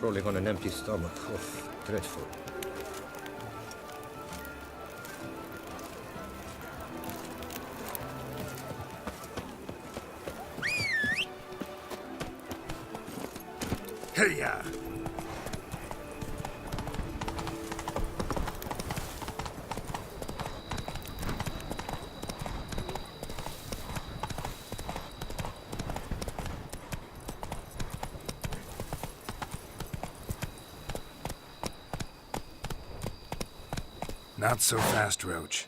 crawling on an empty stomach. Oh, dreadful. Hey-ya! Not so fast, Roach.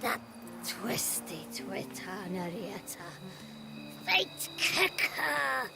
That twisty twitanarieta. Fate kicker!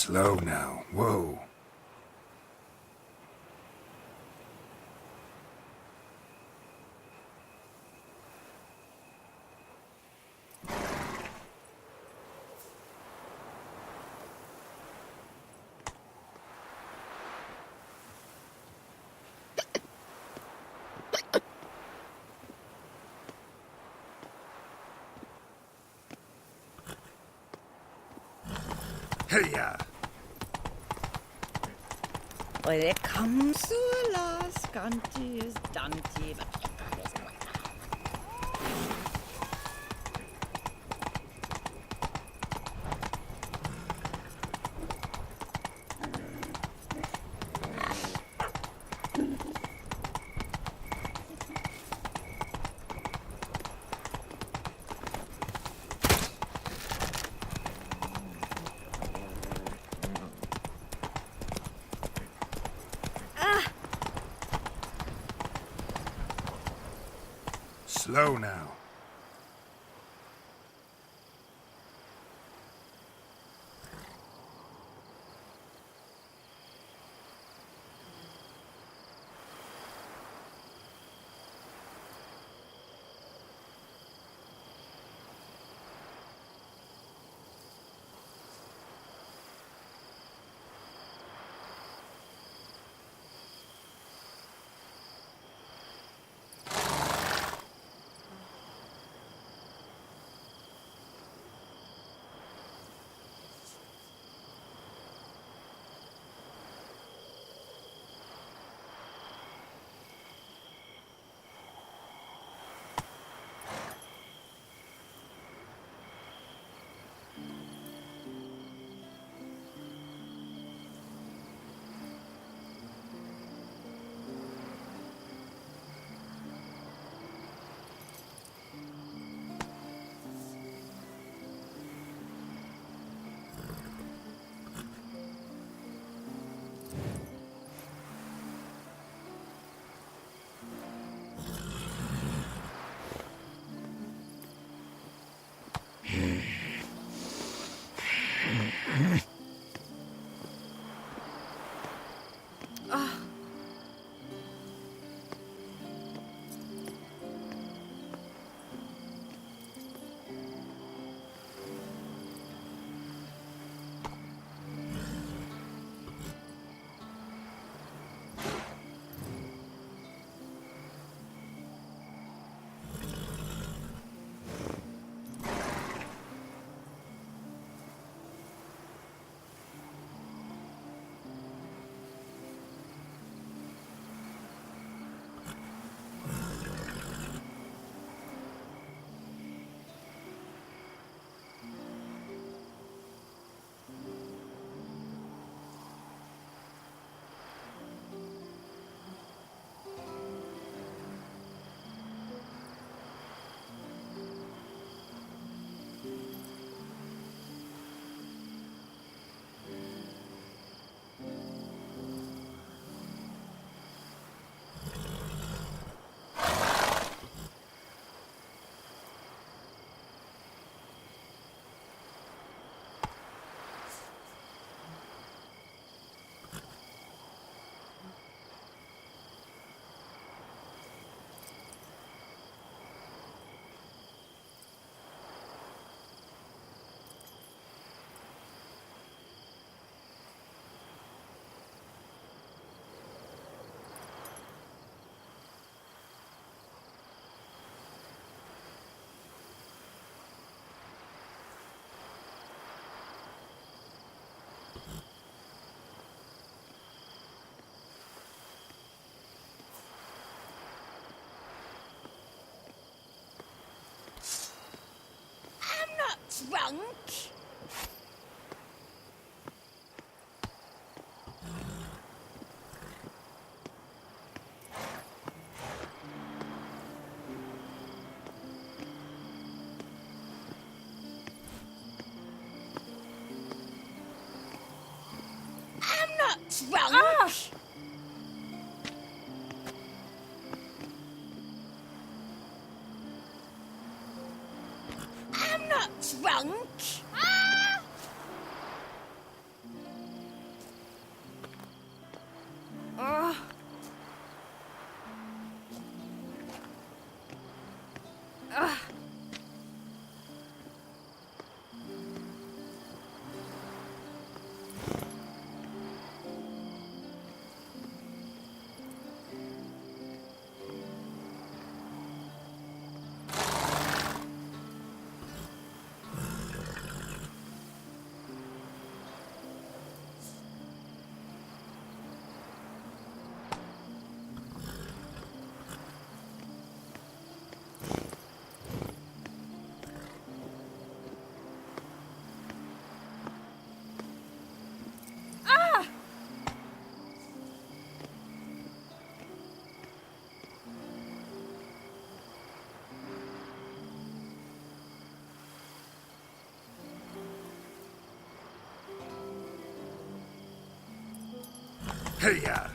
Slow now. Whoa. Hey-ya! When it comes to the last Scanty is Dante. Slow now. Drunk? I'm not drunk! I'm not drunk! Ah! Hey, ya!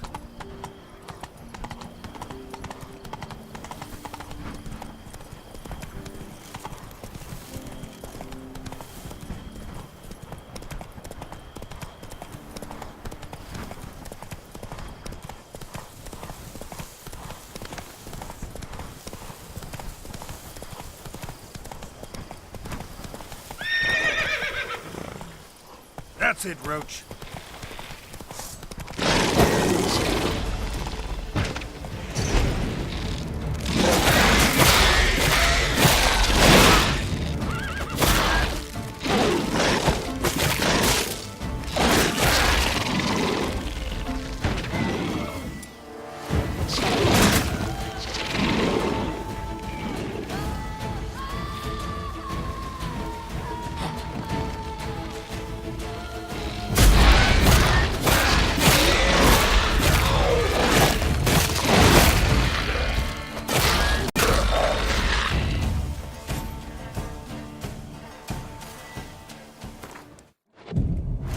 That's it, Roach.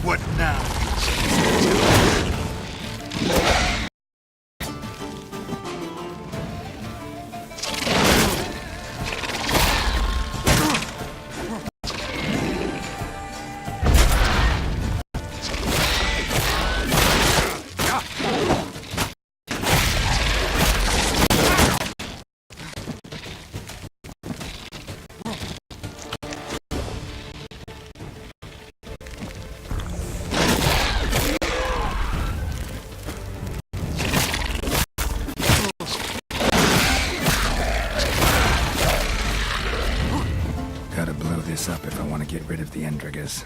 What now? Gotta blow this up if I want to get rid of the Endriggers.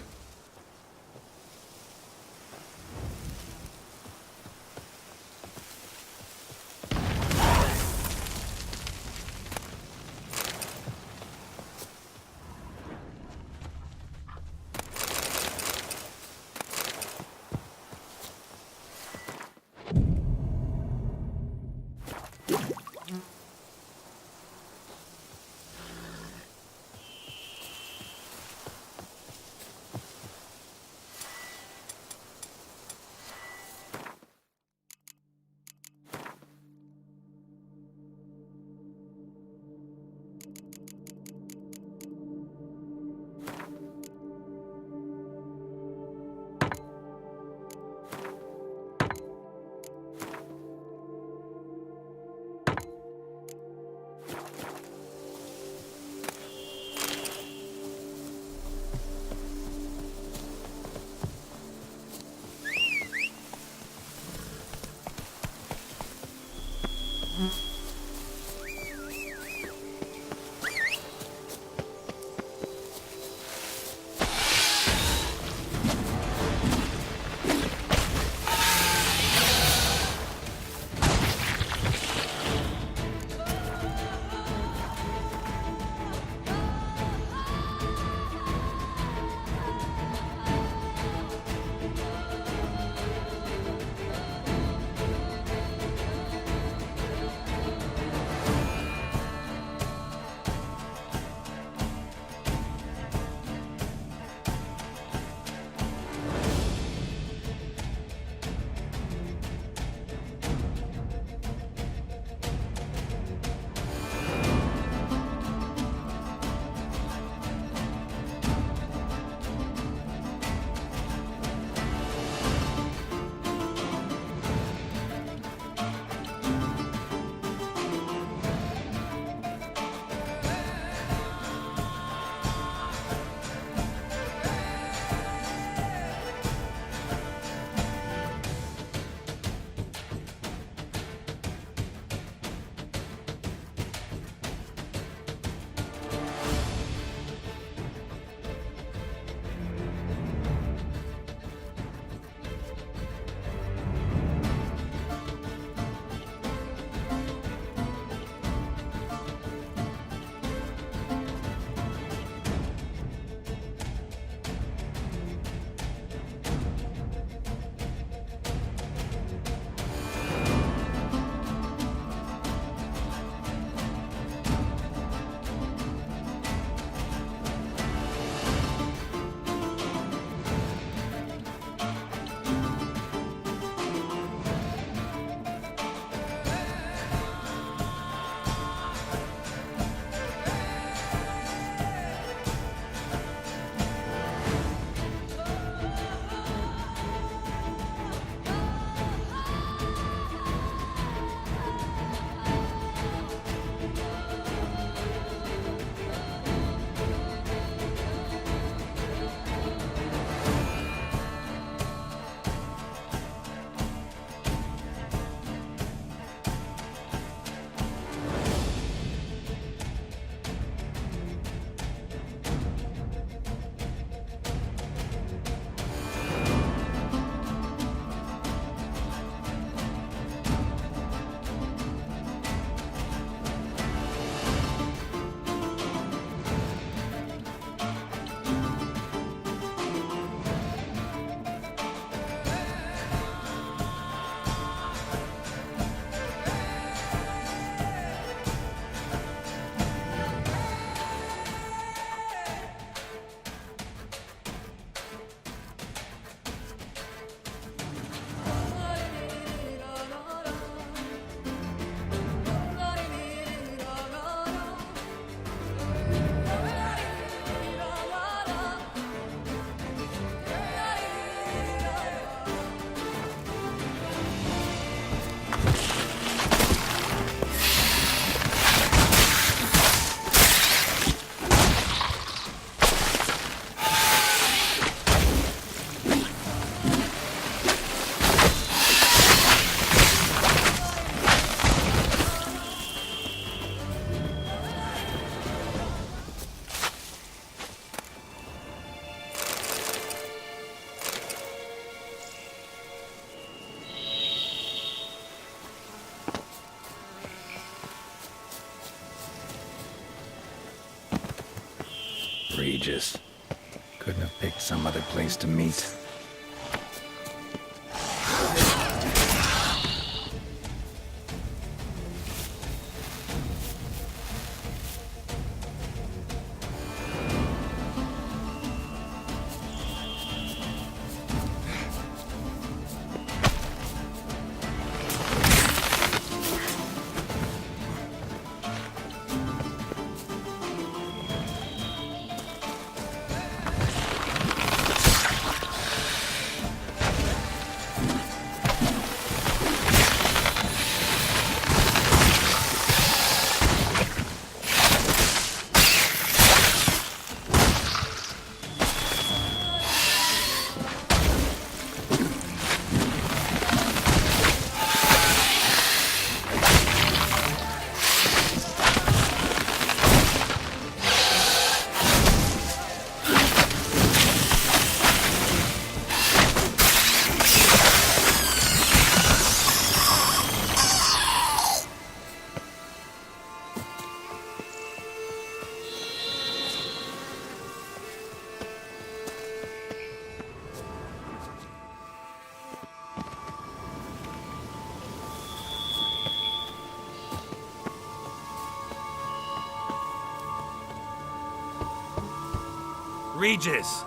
Regis. Couldn't have picked some other place to meet. Regis!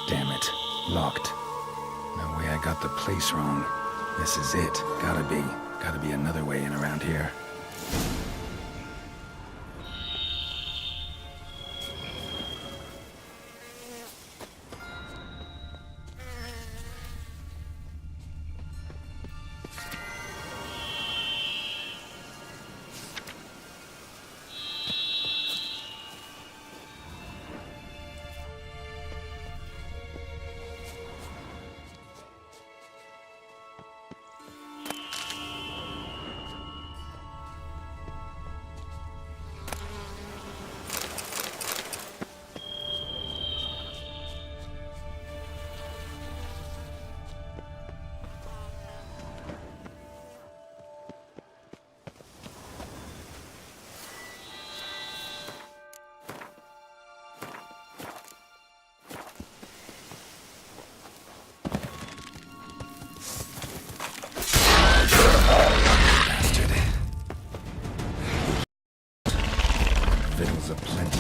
Damn it. Locked. No way I got the place wrong. This is it. Gotta be. Gotta be another way in around here. Victuals aplenty.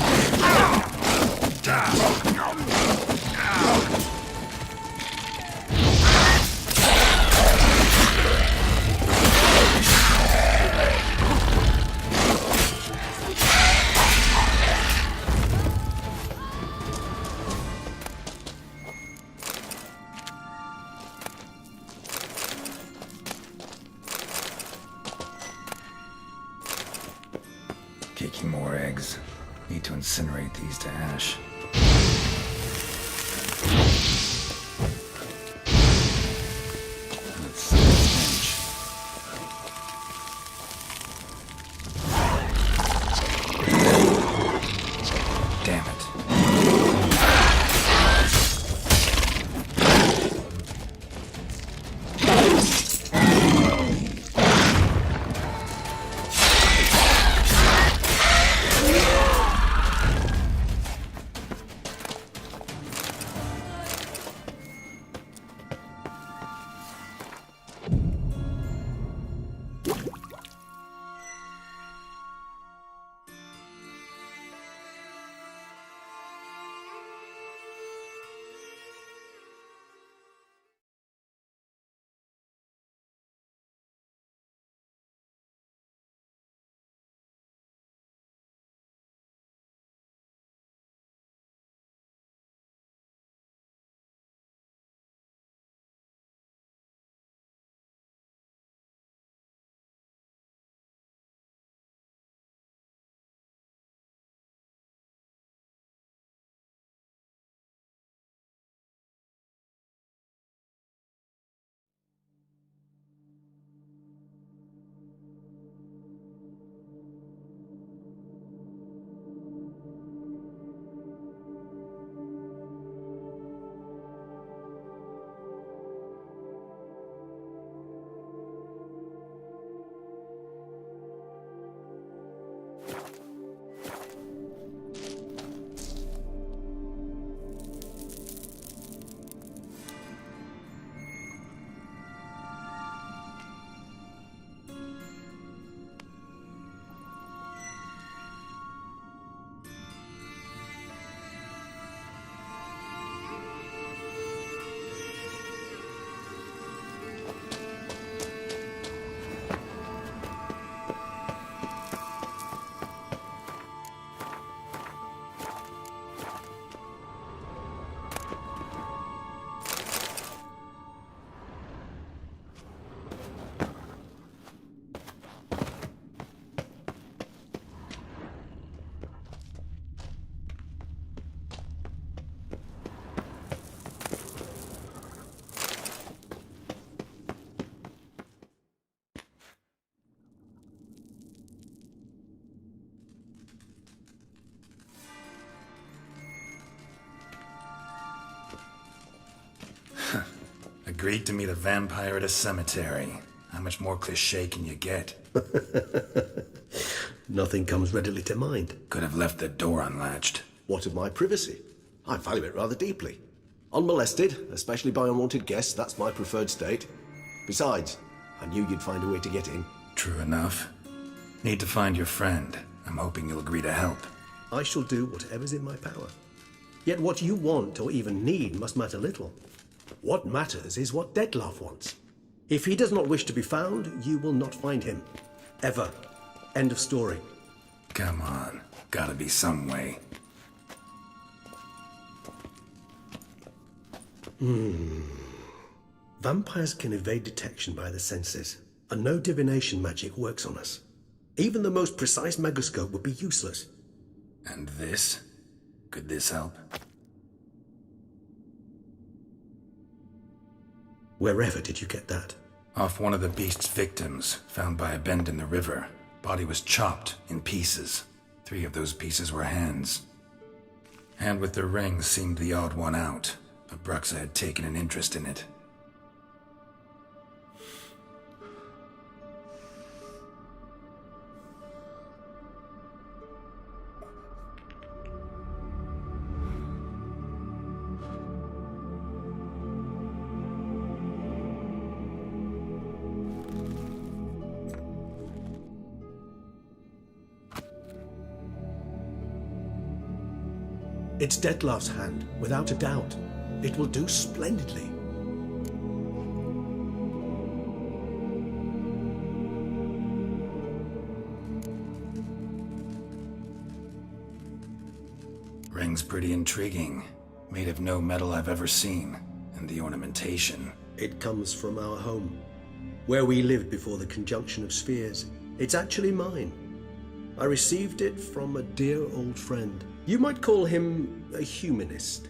Caking more eggs. Need to incinerate these to ash. Let's see the stench. Damn it. agreed to meet a vampire at a cemetery. How much more cliché can you get? Nothing comes readily to mind. Could have left the door unlatched. What of my privacy? I value it rather deeply. Unmolested, especially by unwanted guests, that's my preferred state. Besides, I knew you'd find a way to get in. True enough. Need to find your friend. I'm hoping you'll agree to help. I shall do whatever's in my power. Yet what you want or even need must matter little. What matters is what Dettlaff wants. If he does not wish to be found, you will not find him. Ever. End of story. Come on. Gotta be some way. Vampires can evade detection by the senses, and no divination magic works on us. Even the most precise megascope would be useless. And this? Could this help? Wherever did you get that? Off one of the beast's victims, found by a bend in the river. Body was chopped in pieces. 3 of those pieces were hands. Hand with the ring seemed the odd one out, but Bruxa had taken an interest in it. It's Dettlaff's hand, without a doubt. It will do splendidly. Ring's pretty intriguing. Made of no metal I've ever seen. And the ornamentation. It comes from our home, where we lived before the conjunction of spheres. It's actually mine. I received it from a dear old friend. You might call him a humanist.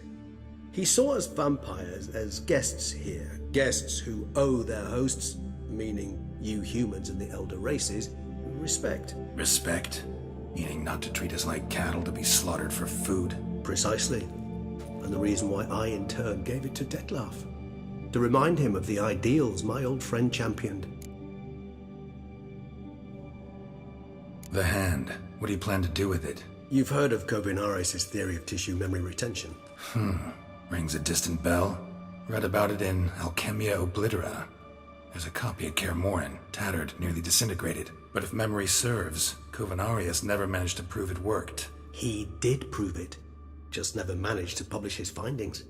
He saw us vampires as guests here, guests who owe their hosts, meaning you humans and the elder races, respect. Respect? Meaning not to treat us like cattle to be slaughtered for food? Precisely. And the reason why I, in turn, gave it to Dettlaff. To remind him of the ideals my old friend championed. The hand. What do you plan to do with it? You've heard of Kovinares' theory of tissue memory retention. Rings a distant bell. Read about it in Alchemia Oblitera. There's a copy at Kaer Morhen, tattered, nearly disintegrated. But if memory serves, Kovinares never managed to prove it worked. He did prove it, just never managed to publish his findings.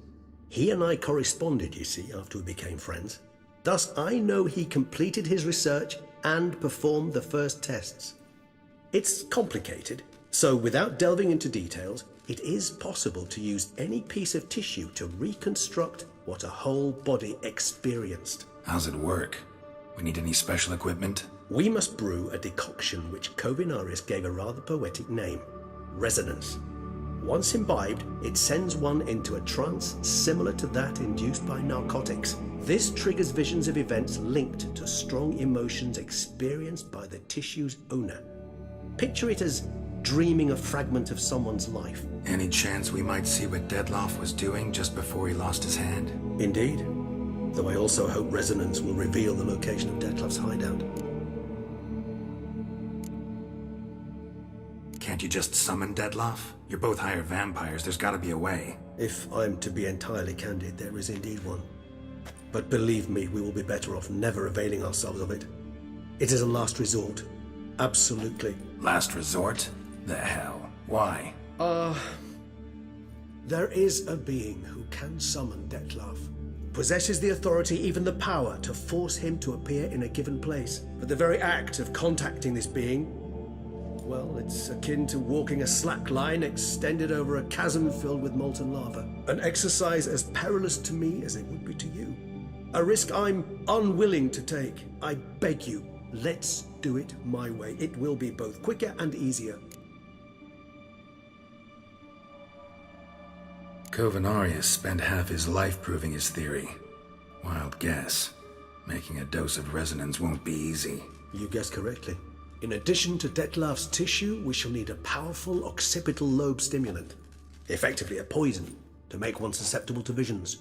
He and I corresponded, you see, after we became friends. Thus, I know he completed his research and performed the first tests. It's complicated, so without delving into details, it is possible to use any piece of tissue to reconstruct what a whole body experienced. How's it work? We need any special equipment? We must brew a decoction which Kovinaris gave a rather poetic name, resonance. Once imbibed, it sends one into a trance similar to that induced by narcotics. This triggers visions of events linked to strong emotions experienced by the tissue's owner. Picture it as dreaming a fragment of someone's life. Any chance we might see what Dettlaff was doing just before he lost his hand? Indeed. Though I also hope resonance will reveal the location of Dettlaff's hideout. Can't you just summon Dettlaff? You're both hired vampires, there's gotta be a way. If I'm to be entirely candid, there is indeed one. But believe me, we will be better off never availing ourselves of it. It is a last resort. Absolutely. Last resort? The hell? Why? There is a being who can summon Dettlaff. Possesses the authority, even the power, to force him to appear in a given place. But the very act of contacting this being, well, it's akin to walking a slack line extended over a chasm filled with molten lava. An exercise as perilous to me as it would be to you. A risk I'm unwilling to take. I beg you, let's do it my way. It will be both quicker and easier. Kovinaris spent half his life proving his theory. Wild guess. Making a dose of resonance won't be easy. You guessed correctly. In addition to Dettlaff's tissue, we shall need a powerful occipital lobe stimulant. Effectively a poison, to make one susceptible to visions.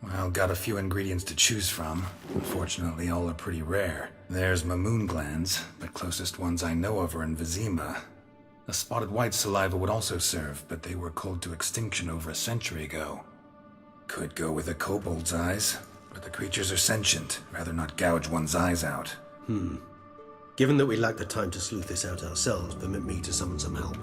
Well, got a few ingredients to choose from. Unfortunately, all are pretty rare. There's Mamoon glands, but closest ones I know of are in Vizima. A spotted white saliva would also serve, but they were culled to extinction over a century ago. Could go with a kobold's eyes, but the creatures are sentient. Rather not gouge one's eyes out. Given that we lack the time to sleuth this out ourselves, permit me to summon some help.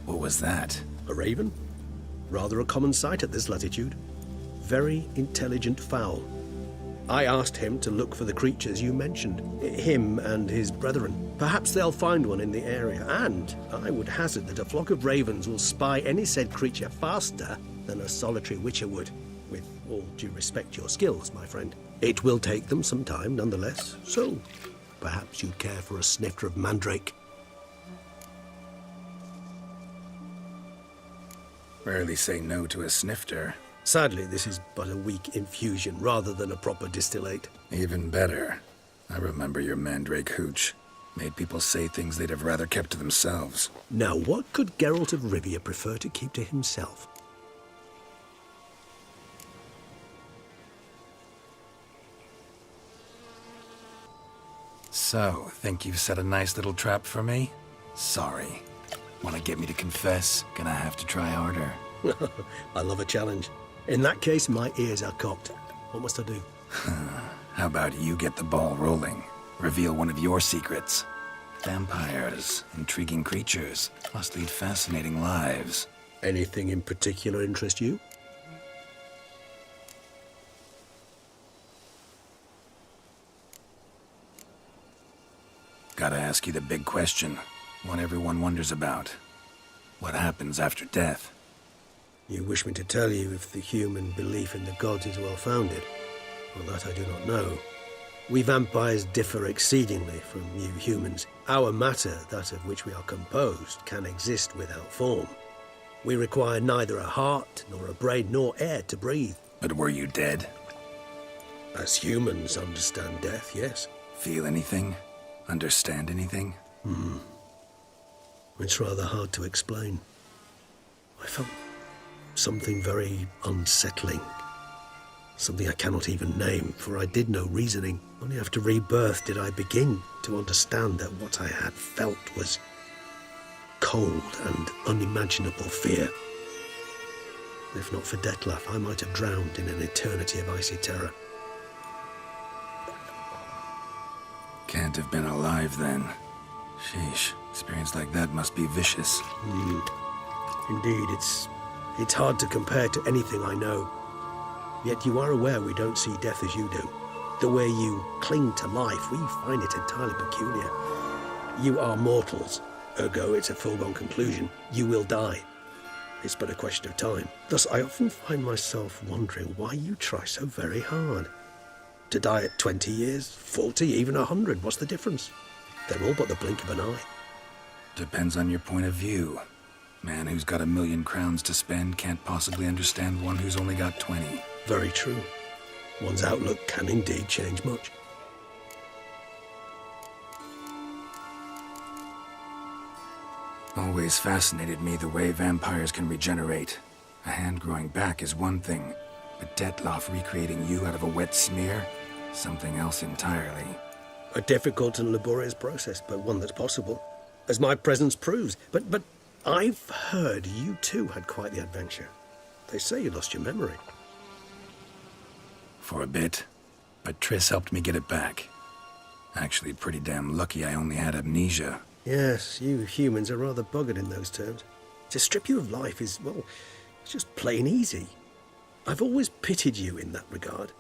What was that? A raven? Rather a common sight at this latitude. Very intelligent fowl. I asked him to look for the creatures you mentioned. Him and his brethren. Perhaps they'll find one in the area, and I would hazard that a flock of ravens will spy any said creature faster than a solitary witcher would. With all due respect to your skills, my friend. It will take them some time, nonetheless. So, perhaps you'd care for a snifter of mandrake. Rarely say no to a snifter. Sadly, this is but a weak infusion rather than a proper distillate. Even better. I remember your mandrake hooch. Made people say things they'd have rather kept to themselves. Now, what could Geralt of Rivia prefer to keep to himself? So, think you've set a nice little trap for me? Sorry. Want to get me to confess? Gonna have to try harder. I love a challenge. In that case, my ears are cocked. What must I do? How about you get the ball rolling? Reveal one of your secrets. Vampires, intriguing creatures, must lead fascinating lives. Anything in particular interest you? Gotta ask you the big question. One everyone wonders about. What happens after death? You wish me to tell you if the human belief in the gods is well founded? Well, that I do not know. We vampires differ exceedingly from you humans. Our matter, that of which we are composed, can exist without form. We require neither a heart, nor a brain, nor air to breathe. But were you dead? As humans understand death, yes. Feel anything? Understand anything? It's rather hard to explain. I felt something very unsettling. Something I cannot even name, for I did no reasoning. Only after rebirth did I begin to understand that what I had felt was cold and unimaginable fear. If not for Detlef, I might have drowned in an eternity of icy terror. Can't have been alive then. Sheesh, experience like that must be vicious. Indeed, it's hard to compare to anything I know. Yet you are aware we don't see death as you do. The way you cling to life, we find it entirely peculiar. You are mortals, ergo it's a foregone conclusion. You will die. It's but a question of time. Thus, I often find myself wondering why you try so very hard. To die at 20 years, 40, even 100, what's the difference? They're all but the blink of an eye. Depends on your point of view. Man who's got 1,000,000 crowns to spend can't possibly understand one who's only got 20. Very true. One's outlook can indeed change much. Always fascinated me the way vampires can regenerate. A hand growing back is one thing, but Detlef recreating you out of a wet smear? Something else entirely. A difficult and laborious process, but one that's possible, as my presence proves. But I've heard you too had quite the adventure. They say you lost your memory. For a bit, but Triss helped me get it back. Actually, pretty damn lucky I only had amnesia. Yes, you humans are rather buggered in those terms. To strip you of life is, well, it's just plain easy. I've always pitied you in that regard.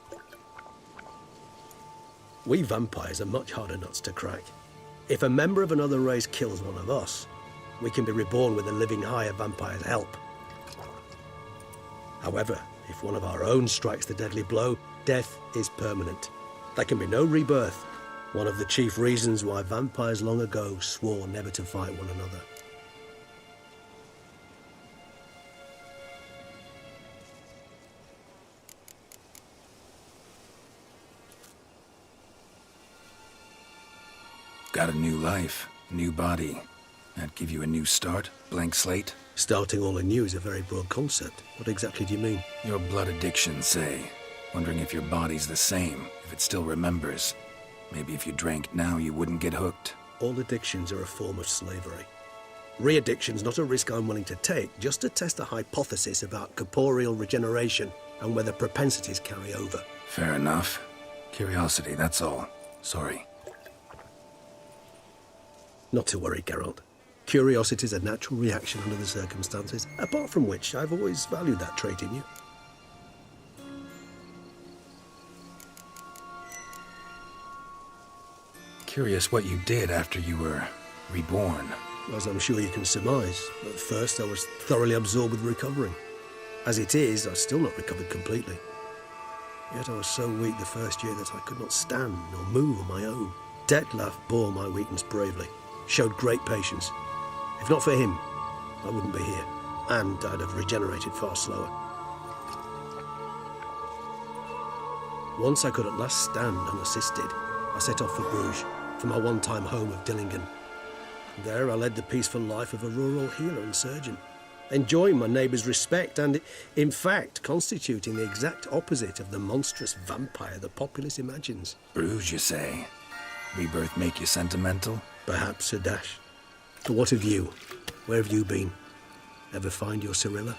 We vampires are much harder nuts to crack. If a member of another race kills one of us, we can be reborn with a living higher vampire's help. However, if one of our own strikes the deadly blow, death is permanent. There can be no rebirth. One of the chief reasons why vampires long ago swore never to fight one another. Got a new life, new body. That give you a new start? Blank slate? Starting all anew is a very broad concept. What exactly do you mean? Your blood addiction, say. Wondering if your body's the same, if it still remembers. Maybe if you drank now, you wouldn't get hooked. All addictions are a form of slavery. Re-addiction's not a risk I'm willing to take, just to test a hypothesis about corporeal regeneration and whether propensities carry over. Fair enough. Curiosity, that's all. Sorry. Not to worry, Geralt. Curiosity is a natural reaction under the circumstances, apart from which I've always valued that trait in you. Curious what you did after you were reborn. As I'm sure you can surmise, at first I was thoroughly absorbed with recovering. As it is, I've still not recovered completely. Yet I was so weak the first year that I could not stand or move on my own. Detlef bore my weakness bravely, showed great patience. If not for him, I wouldn't be here, and I'd have regenerated far slower. Once I could at last stand unassisted, I set off for Bruges, from my one-time home of Dillingen. There I led the peaceful life of a rural healer and surgeon, enjoying my neighbours' respect and, in fact, constituting the exact opposite of the monstrous vampire the populace imagines. Bruges, you say? Rebirth make you sentimental? Perhaps a dash. But what of you? Where have you been? Ever find your Cirilla?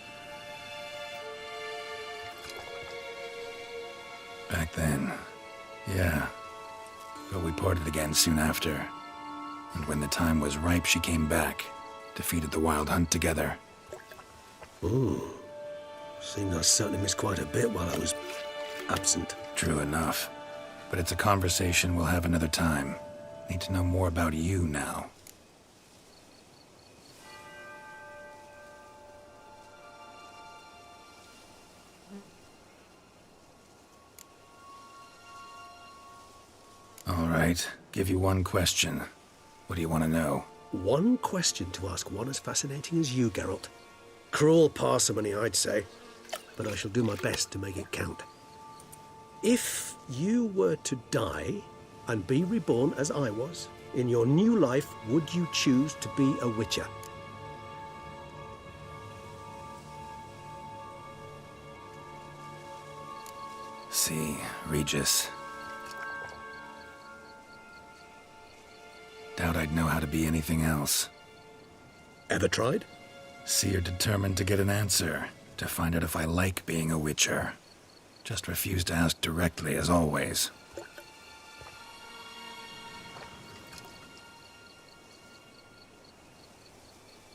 Back then, yeah. But we parted again soon after. And when the time was ripe, she came back. Defeated the Wild Hunt together. Ooh. Seems I certainly missed quite a bit while I was absent. True enough. But it's a conversation we'll have another time. Need to know more about you now. All right, give you one question. What do you want to know? One question to ask one as fascinating as you, Geralt. Cruel parsimony, I'd say, but I shall do my best to make it count. If you were to die and be reborn as I was, in your new life, would you choose to be a Witcher? See, Regis. Doubt I'd know how to be anything else. Ever tried? See, you're determined to get an answer, to find out if I like being a Witcher. Just refuse to ask directly, as always.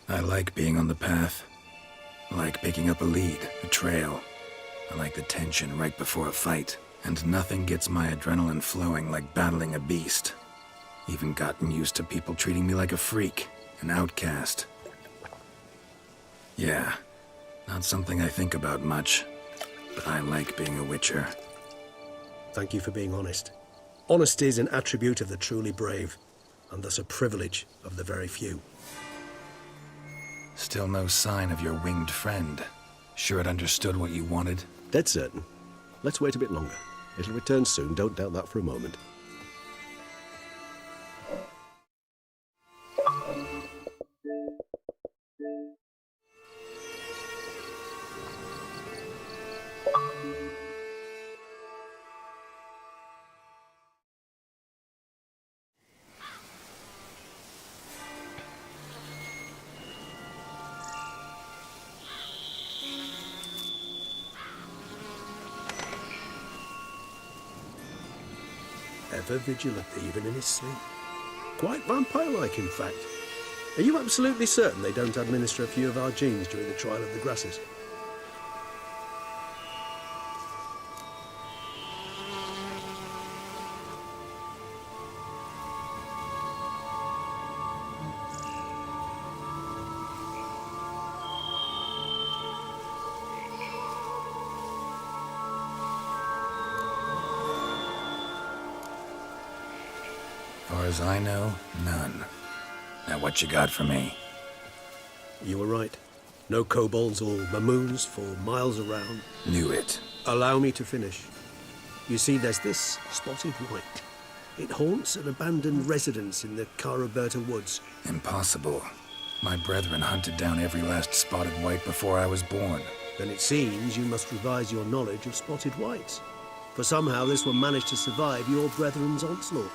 I like being on the path. I like picking up a lead, a trail. I like the tension right before a fight. And nothing gets my adrenaline flowing like battling a beast. Even gotten used to people treating me like a freak, an outcast. Yeah, not something I think about much, but I like being a Witcher. Thank you for being honest. Honesty is an attribute of the truly brave, and thus a privilege of the very few. Still no sign of your winged friend. Sure it understood what you wanted? Dead certain. Let's wait a bit longer. It'll return soon, don't doubt that for a moment. Ever vigilant, even in his sleep. Quite vampire-like, in fact. Are you absolutely certain they don't administer a few of our genes during the trial of the grasses? as I know, none. Now what you got for me? You were right. No kobolds or mamoons for miles around. Knew it. Allow me to finish. You see, there's this spotted wight. It haunts an abandoned residence in the Caraberta woods. Impossible. My brethren hunted down every last spotted wight before I was born. Then it seems you must revise your knowledge of spotted wights. For somehow this one managed to survive your brethren's onslaught.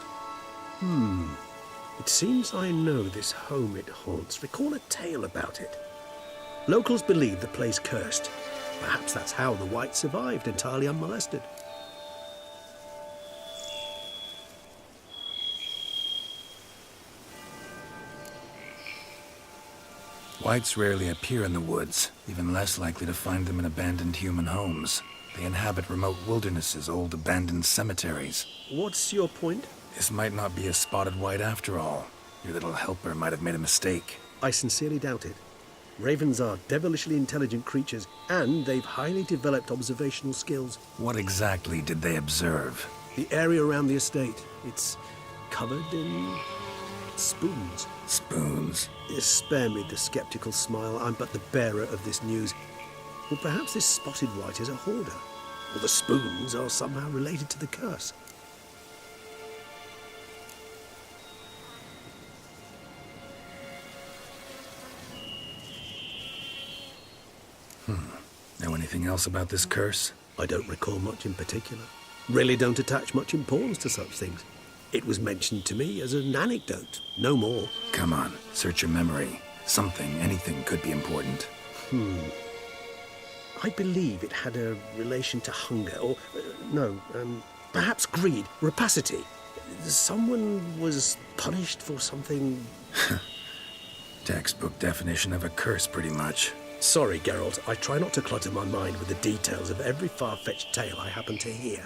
It seems I know this home it haunts. Recall a tale about it. Locals believe the place cursed. Perhaps that's how the wight survived entirely unmolested. Wights rarely appear in the woods, even less likely to find them in abandoned human homes. They inhabit remote wildernesses, old abandoned cemeteries. What's your point? This might not be a spotted wight after all. Your little helper might have made a mistake. I sincerely doubt it. Ravens are devilishly intelligent creatures, and they've highly developed observational skills. What exactly did they observe? The area around the estate, it's covered in spoons. Spoons? Spare me the skeptical smile. I'm but the bearer of this news. Or perhaps this spotted wight is a hoarder. Or the spoons are somehow related to the curse. Know anything else about this curse? I don't recall much in particular. Really don't attach much importance to such things. It was mentioned to me as an anecdote, no more. Come on, search your memory. Something, anything could be important. I believe it had a relation to hunger, or, perhaps greed, rapacity. Someone was punished for something... Textbook definition of a curse, pretty much. Sorry, Geralt, I try not to clutter my mind with the details of every far-fetched tale I happen to hear.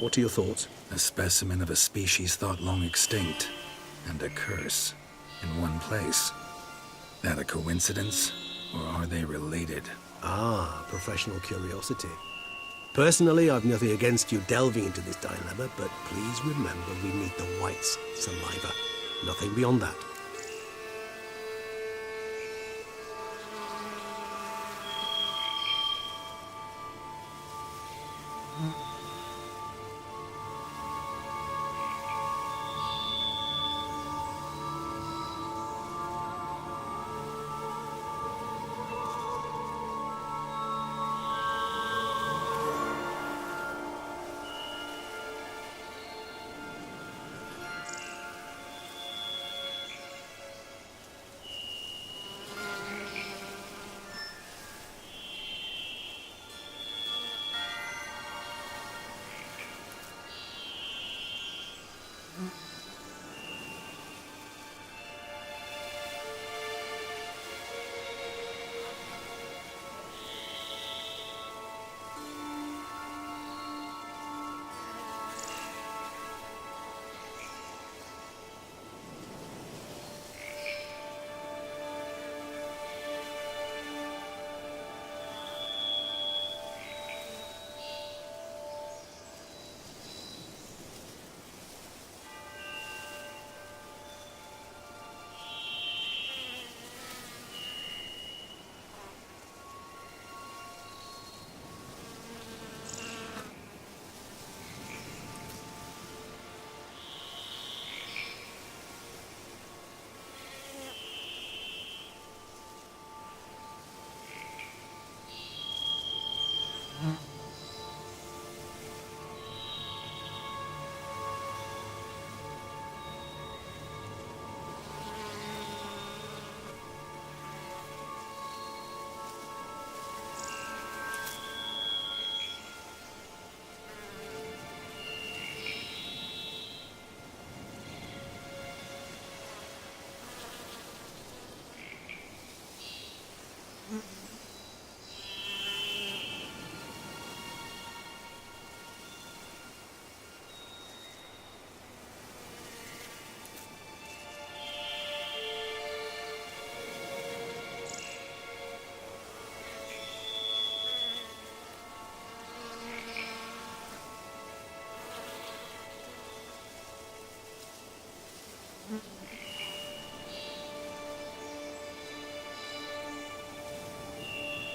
What are your thoughts? A specimen of a species thought long extinct, and a curse in one place. That a coincidence, or are they related? Ah, professional curiosity. Personally, I've nothing against you delving into this dilemma, but please remember we need the wight's saliva. Nothing beyond that.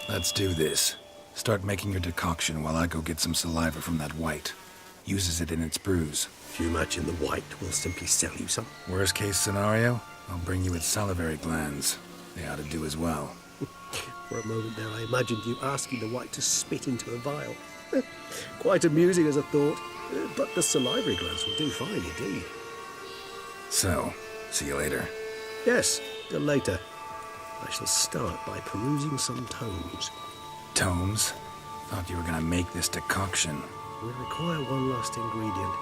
Let's do this. Start making your decoction while I go get some saliva from that Wight. Uses it in its brews. If you imagine the Wight, we'll simply sell you some. Worst case scenario, I'll bring you its salivary glands. They ought to do as well. For a moment there, I imagined you asking the Wight to spit into a vial. Quite amusing as a thought, but the salivary glands will do fine indeed. So, see you later. Yes, till later. I shall start by perusing some tomes. Tomes? Thought you were gonna make this decoction. We require one last ingredient.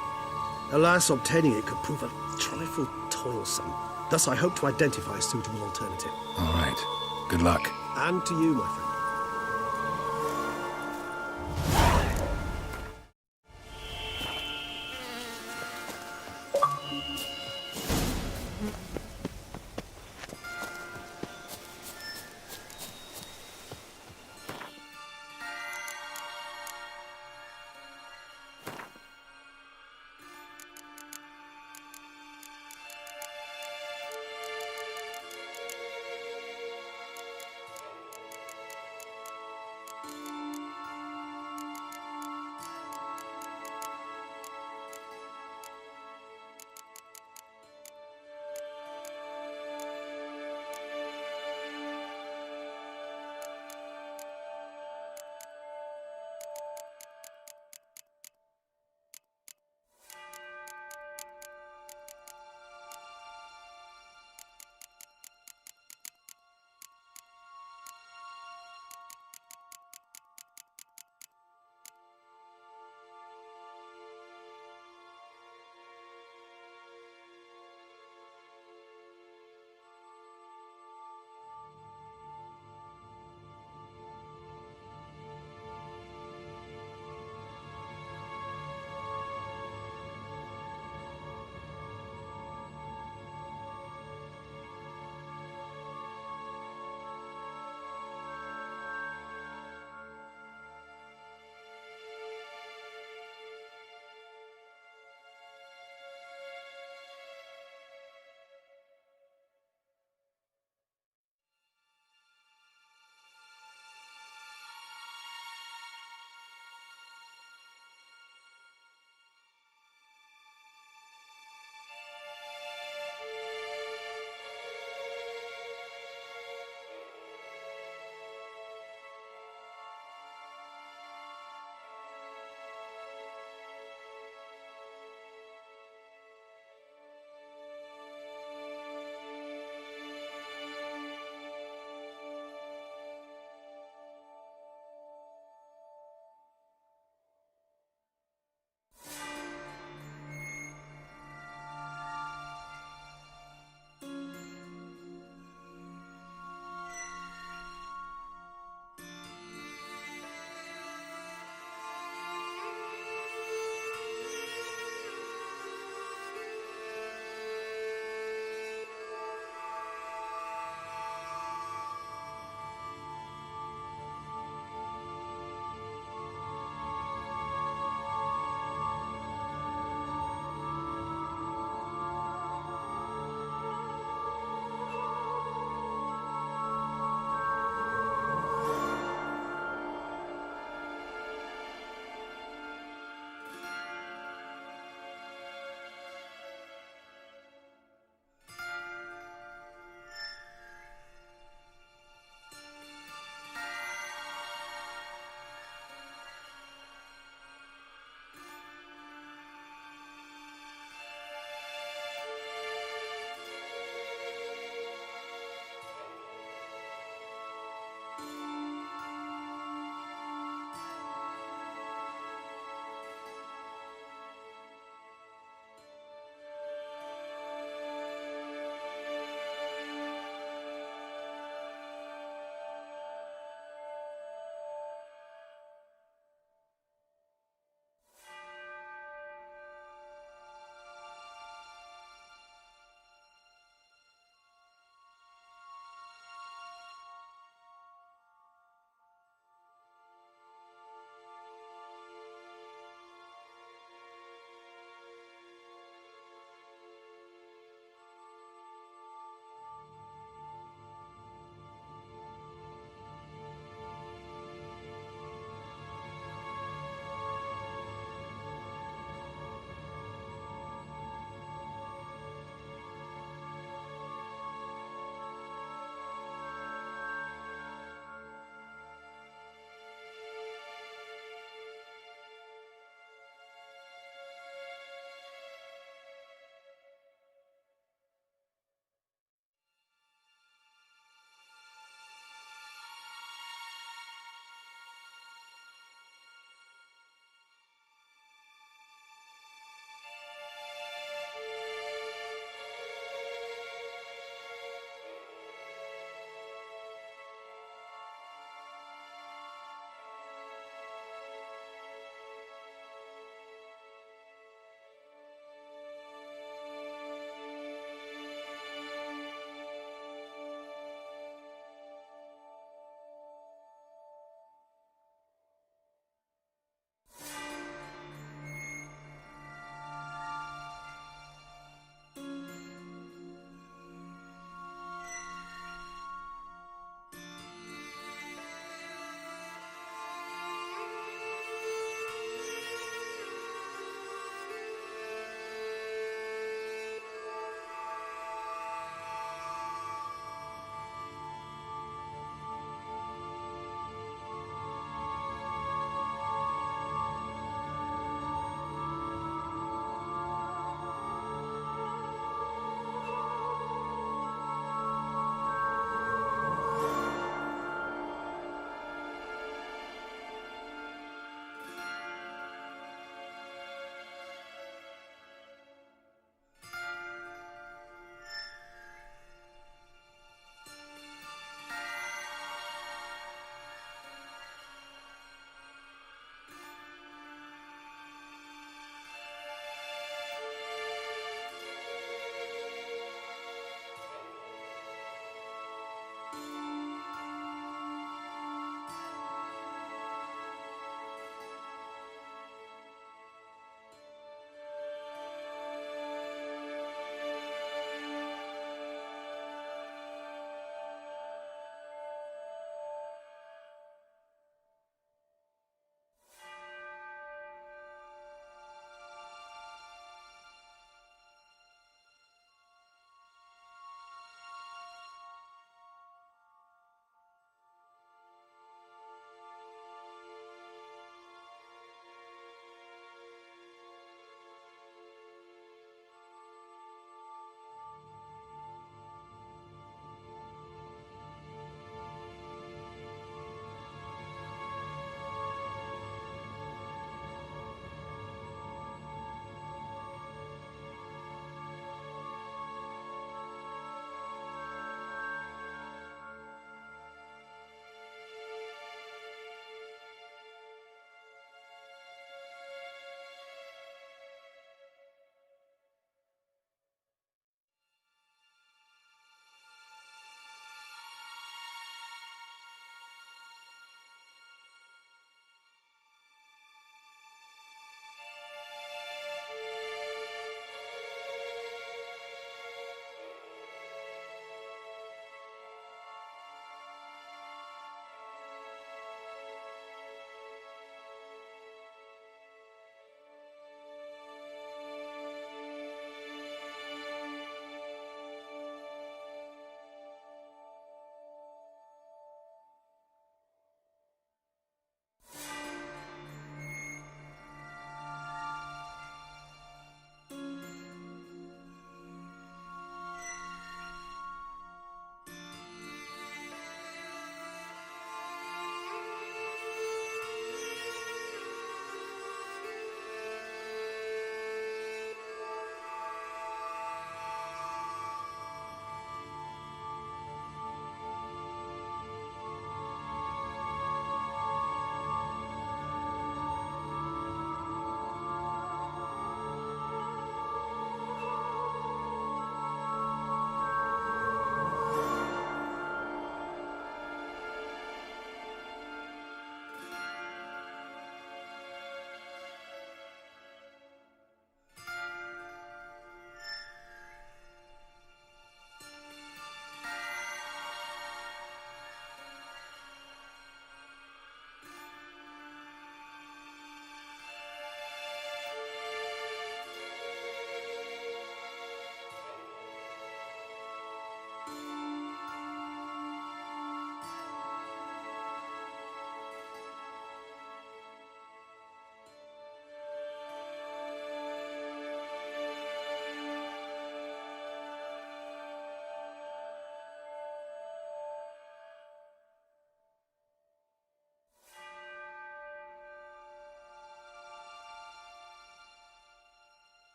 Alas, obtaining it could prove a trifle toilsome. Thus, I hope to identify a suitable alternative. All right. Good luck. And to you, my friend.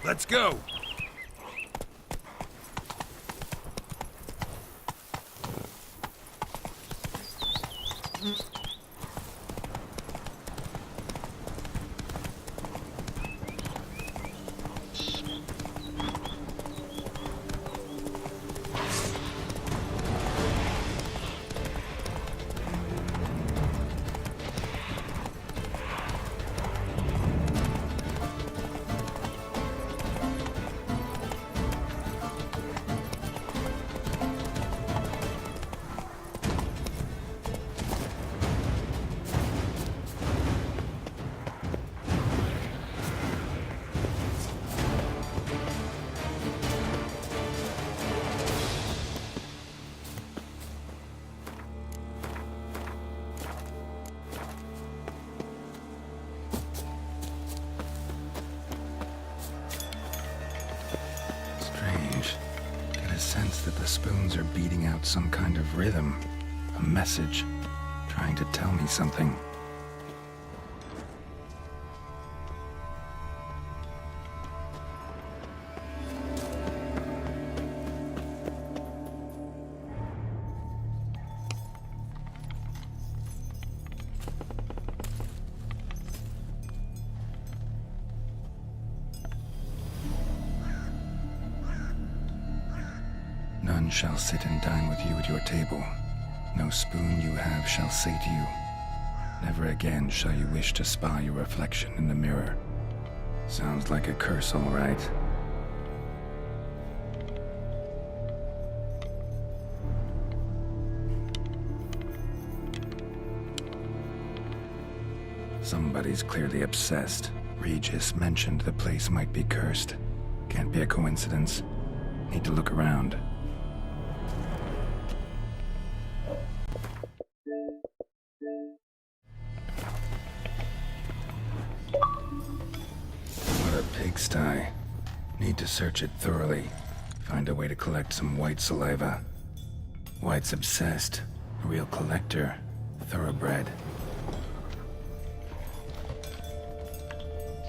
Let's go! Sense that the spoons are beating out some kind of rhythm, a message, trying to tell me something. None shall sit and dine with you at your table. No spoon you have shall say to you, never again shall you wish to spy your reflection in the mirror. Sounds like a curse, all right. Somebody's clearly obsessed. Regis mentioned the place might be cursed. Can't be a coincidence. Need to look around. What a pigsty. Need to search it thoroughly. Find a way to collect some Wight saliva. Wight's obsessed. A real collector. Thoroughbred.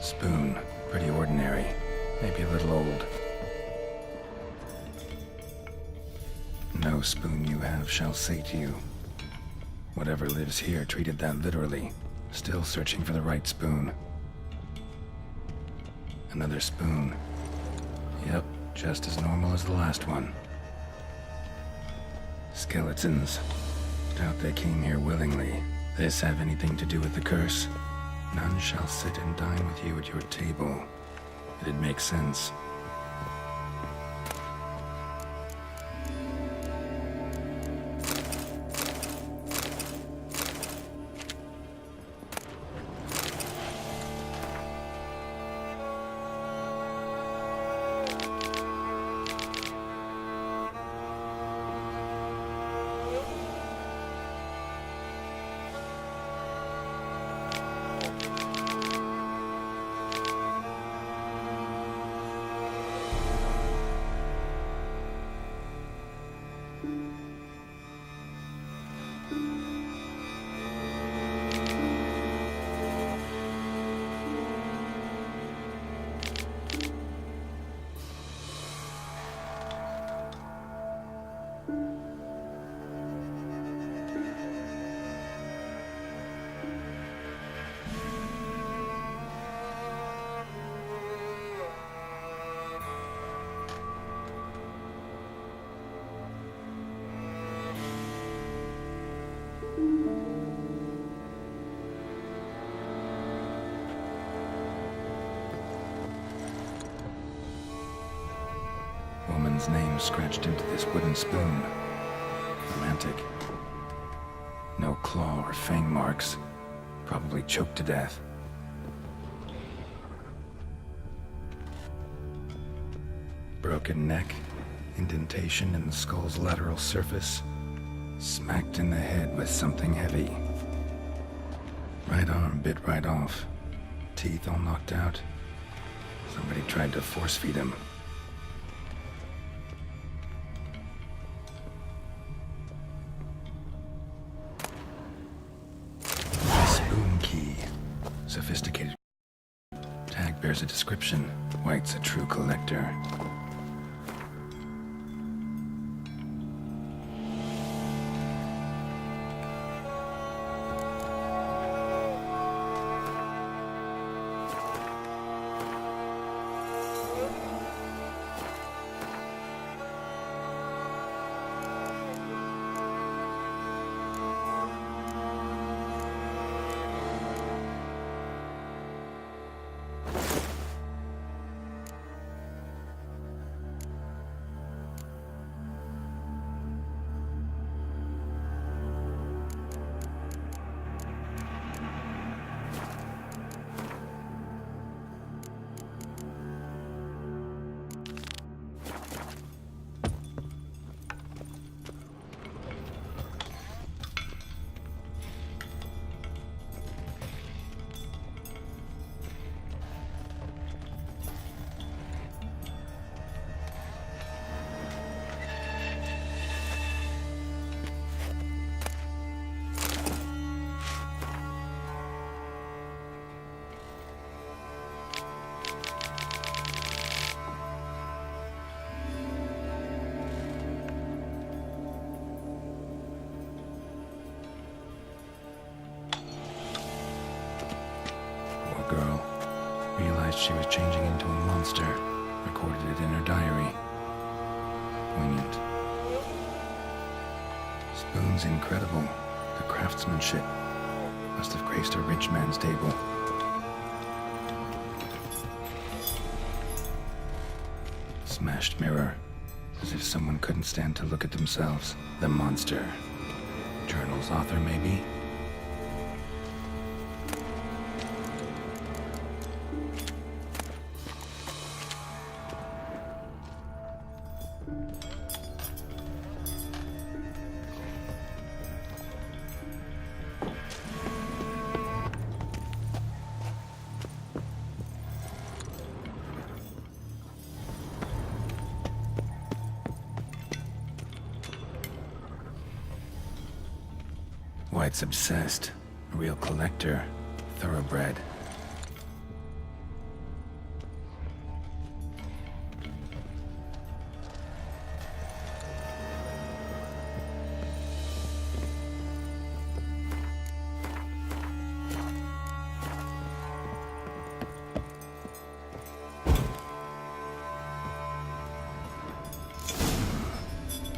Spoon. Pretty ordinary. Maybe a little old. No spoon you have shall say to you. Whatever lives here treated that literally. Still searching for the right spoon. Another spoon. Yep, just as normal as the last one. Skeletons. Doubt they came here willingly. This have anything to do with the curse? None shall sit and dine with you at your table. It'd make sense. Woman's name scratched into this wooden spoon. Romantic. No claw or fang marks. Probably choked to death. Broken neck. Indentation in the skull's lateral surface. Smacked in the head with something heavy. Right arm bit right off. Teeth all knocked out. Somebody tried to force feed him. Spoon key. Sophisticated. Tag bears a description. Wight's a true collector. Girl realized she was changing into a monster, recorded it in her diary. Poignant. Spoon's incredible. The craftsmanship must have graced a rich man's table. Smashed mirror, as if someone couldn't stand to look at themselves. The monster. Journal's author, maybe? Wight's obsessed. A real collector. Thoroughbred.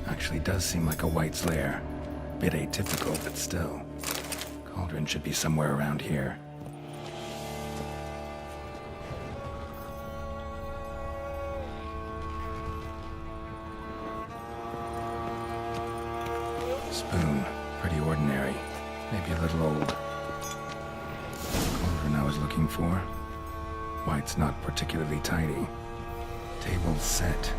Actually does seem like a Wight's lair. Bit atypical, but still. Cauldron should be somewhere around here. Spoon. Pretty ordinary. Maybe a little old. Cauldron I was looking for. Wight's not particularly tidy. Table set.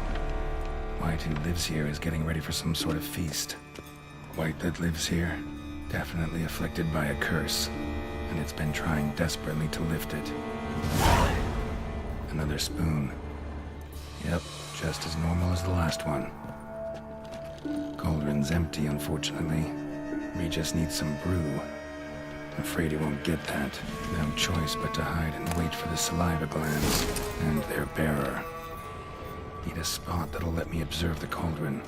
Wight, who lives here, is getting ready for some sort of feast. Wight that lives here, definitely afflicted by a curse, and it's been trying desperately to lift it. Another spoon. Yep, just as normal as the last one. Cauldron's empty, unfortunately. We just need some brew. Afraid he won't get that. No choice but to hide and wait for the saliva glands and their bearer. Need a spot that'll let me observe the cauldron.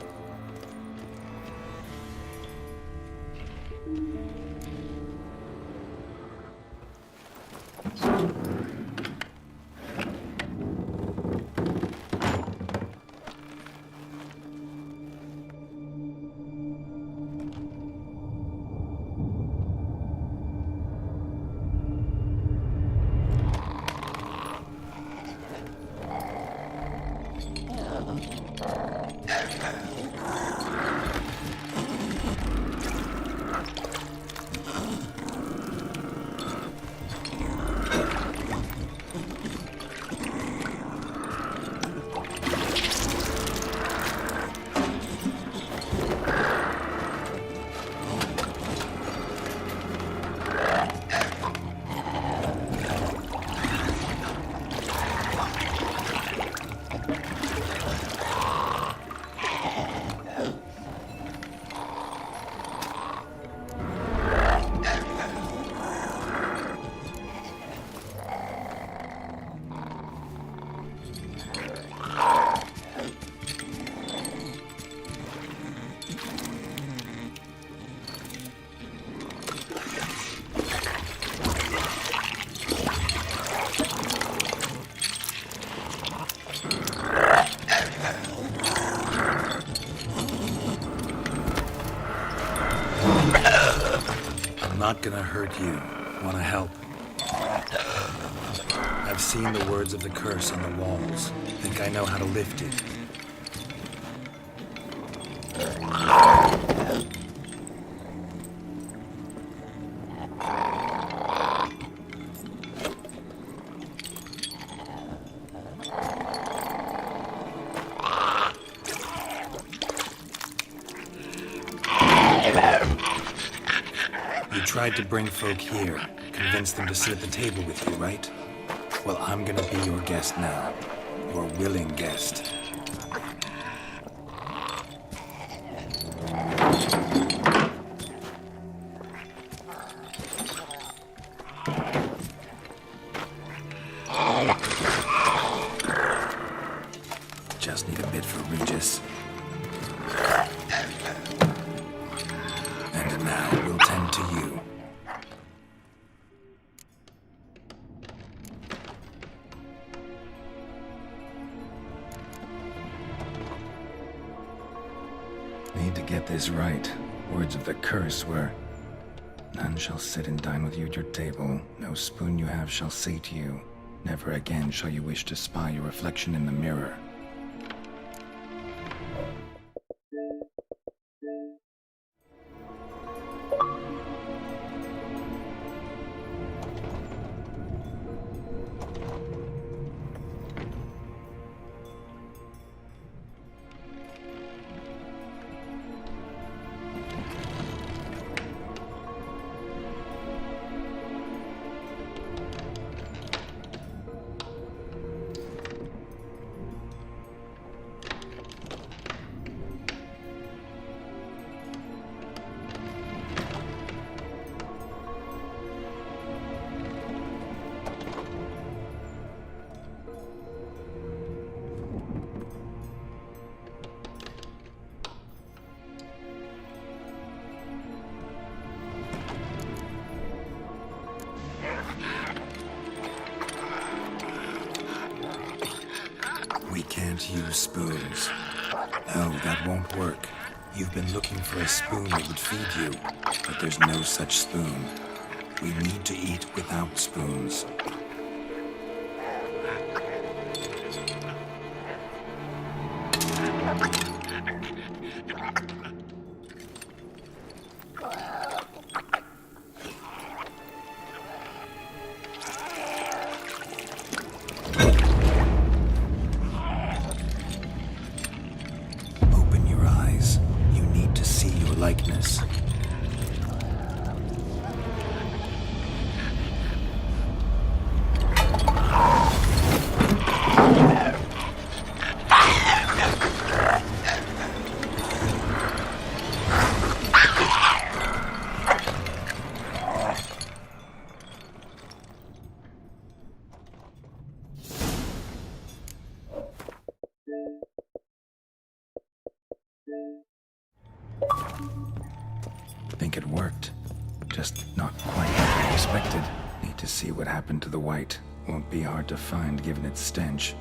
not gonna hurt you. Wanna help? I've seen the words of the curse on the walls. Think I know how to lift it. You tried to bring folk here, convince them to sit at the table with you, right? Well, I'm gonna be your guest now. Your willing guest. Just need a bit for Regis. And now we'll tend to you. Need to get this right. Words of the curse were, none shall sit and dine with you at your table. No spoon you have shall say to you, never again shall you wish to spy your reflection in the mirror. We can't use spoons. No, that won't work. You've been looking for a spoon that would feed you, but there's no such spoon. We need to eat without spoons. Open your eyes. You need to see your likeness. Think it worked. Just not quite what I expected. Need to see what happened to the Wight. Won't be hard to find given its stench.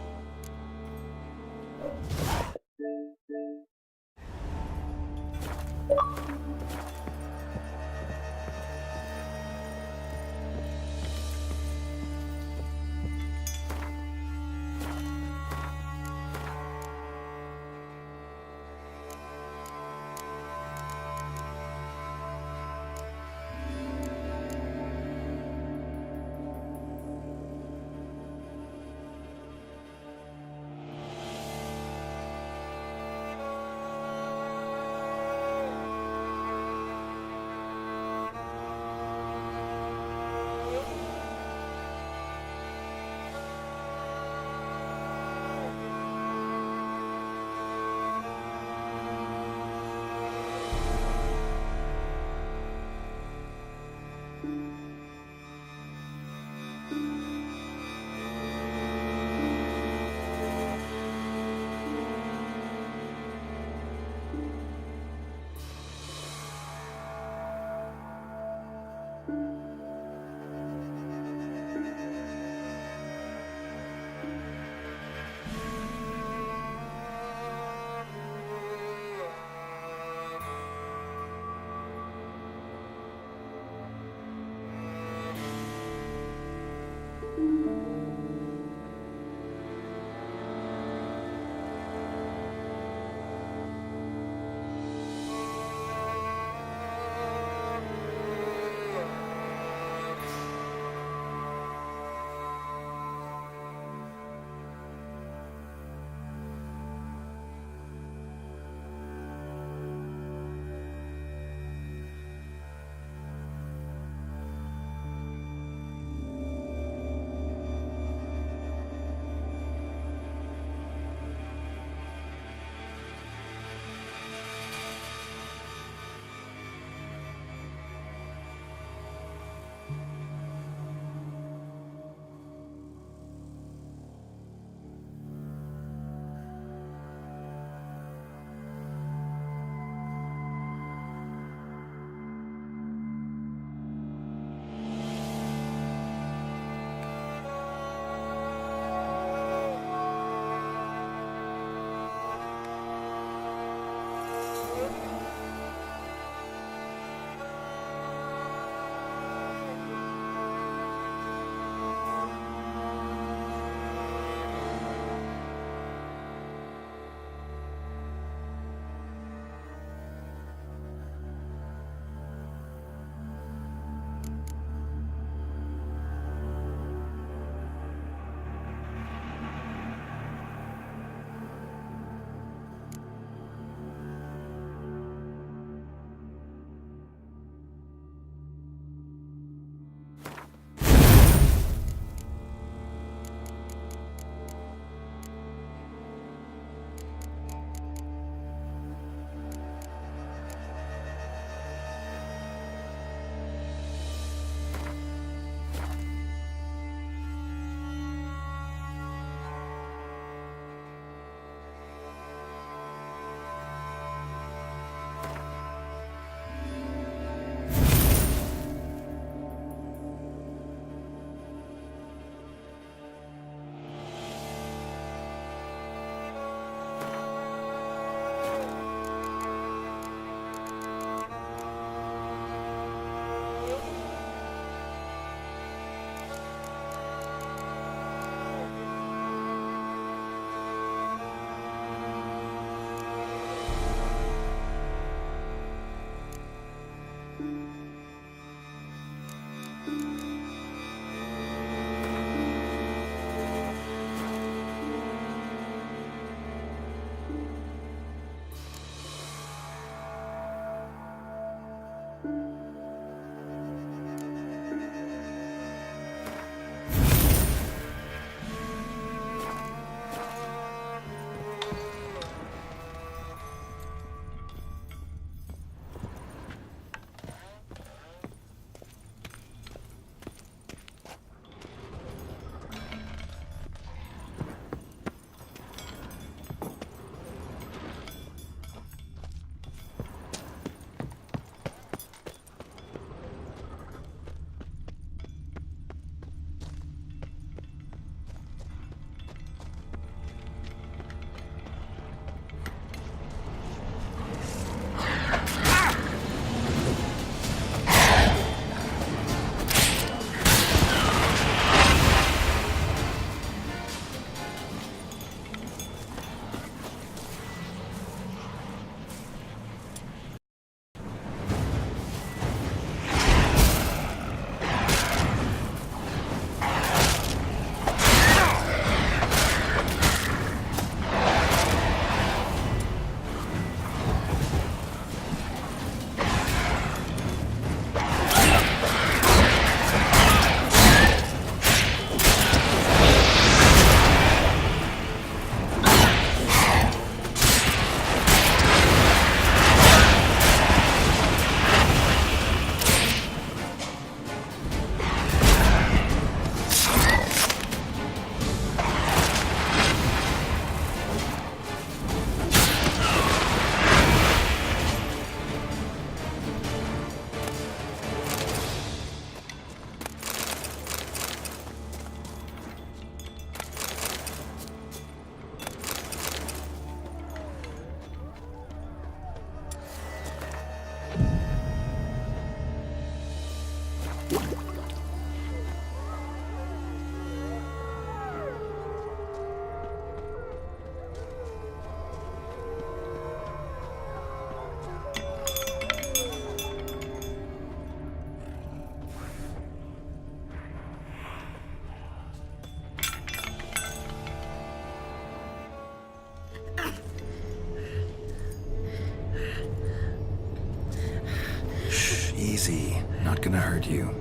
Easy. Not gonna hurt you.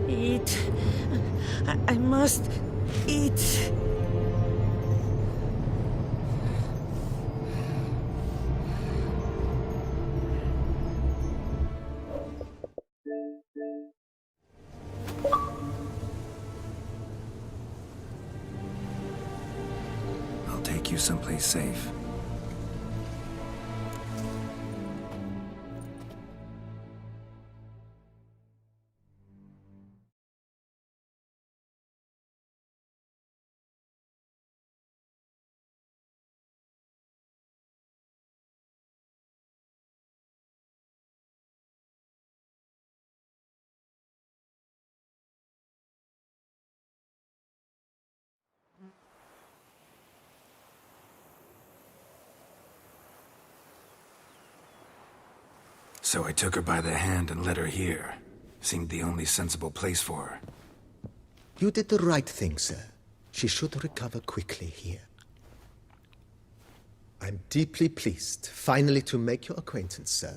Eat. I must eat. I'll take you someplace safe. So I took her by the hand and led her here. Seemed the only sensible place for her. You did the right thing, sir. She should recover quickly here. I'm deeply pleased, finally, to make your acquaintance, sir,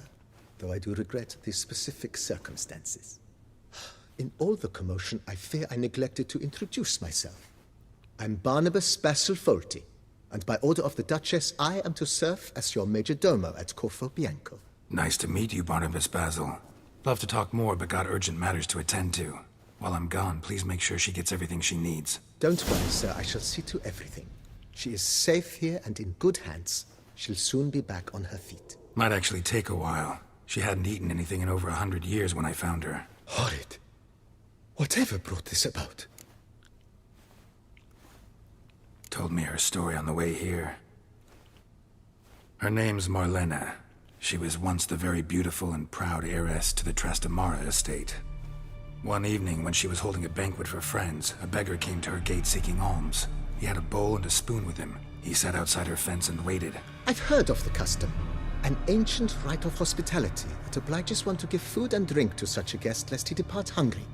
though I do regret the specific circumstances. In all the commotion, I fear I neglected to introduce myself. I'm Barnabas Basil Folty, and by order of the Duchess, I am to serve as your major domo at Corfo Bianco. Nice to meet you, Barnabas Basil. Love to talk more, but got urgent matters to attend to. While I'm gone, please make sure she gets everything she needs. Don't worry, sir. I shall see to everything. She is safe here and in good hands. She'll soon be back on her feet. Might actually take a while. She hadn't eaten anything in over 100 years when I found her. Horrid. Whatever brought this about? Told me her story on the way here. Her name's Marlena. She was once the very beautiful and proud heiress to the Trastamara estate. One evening, when she was holding a banquet for friends, a beggar came to her gate seeking alms. He had a bowl and a spoon with him. He sat outside her fence and waited. I've heard of the custom. An ancient rite of hospitality that obliges one to give food and drink to such a guest lest he depart hungry.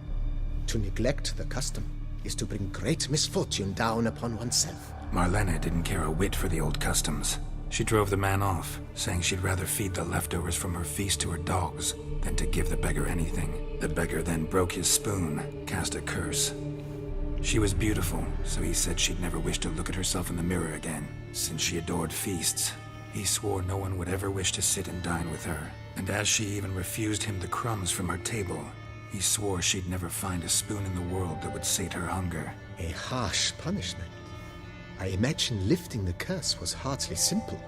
To neglect the custom is to bring great misfortune down upon oneself. Marlena didn't care a whit for the old customs. She drove the man off, saying she'd rather feed the leftovers from her feast to her dogs than to give the beggar anything. The beggar then broke his spoon, cast a curse. She was beautiful, so he said she'd never wish to look at herself in the mirror again. Since she adored feasts, he swore no one would ever wish to sit and dine with her. And as she even refused him the crumbs from her table, he swore she'd never find a spoon in the world that would sate her hunger. A harsh punishment. I imagine lifting the curse was hardly simple.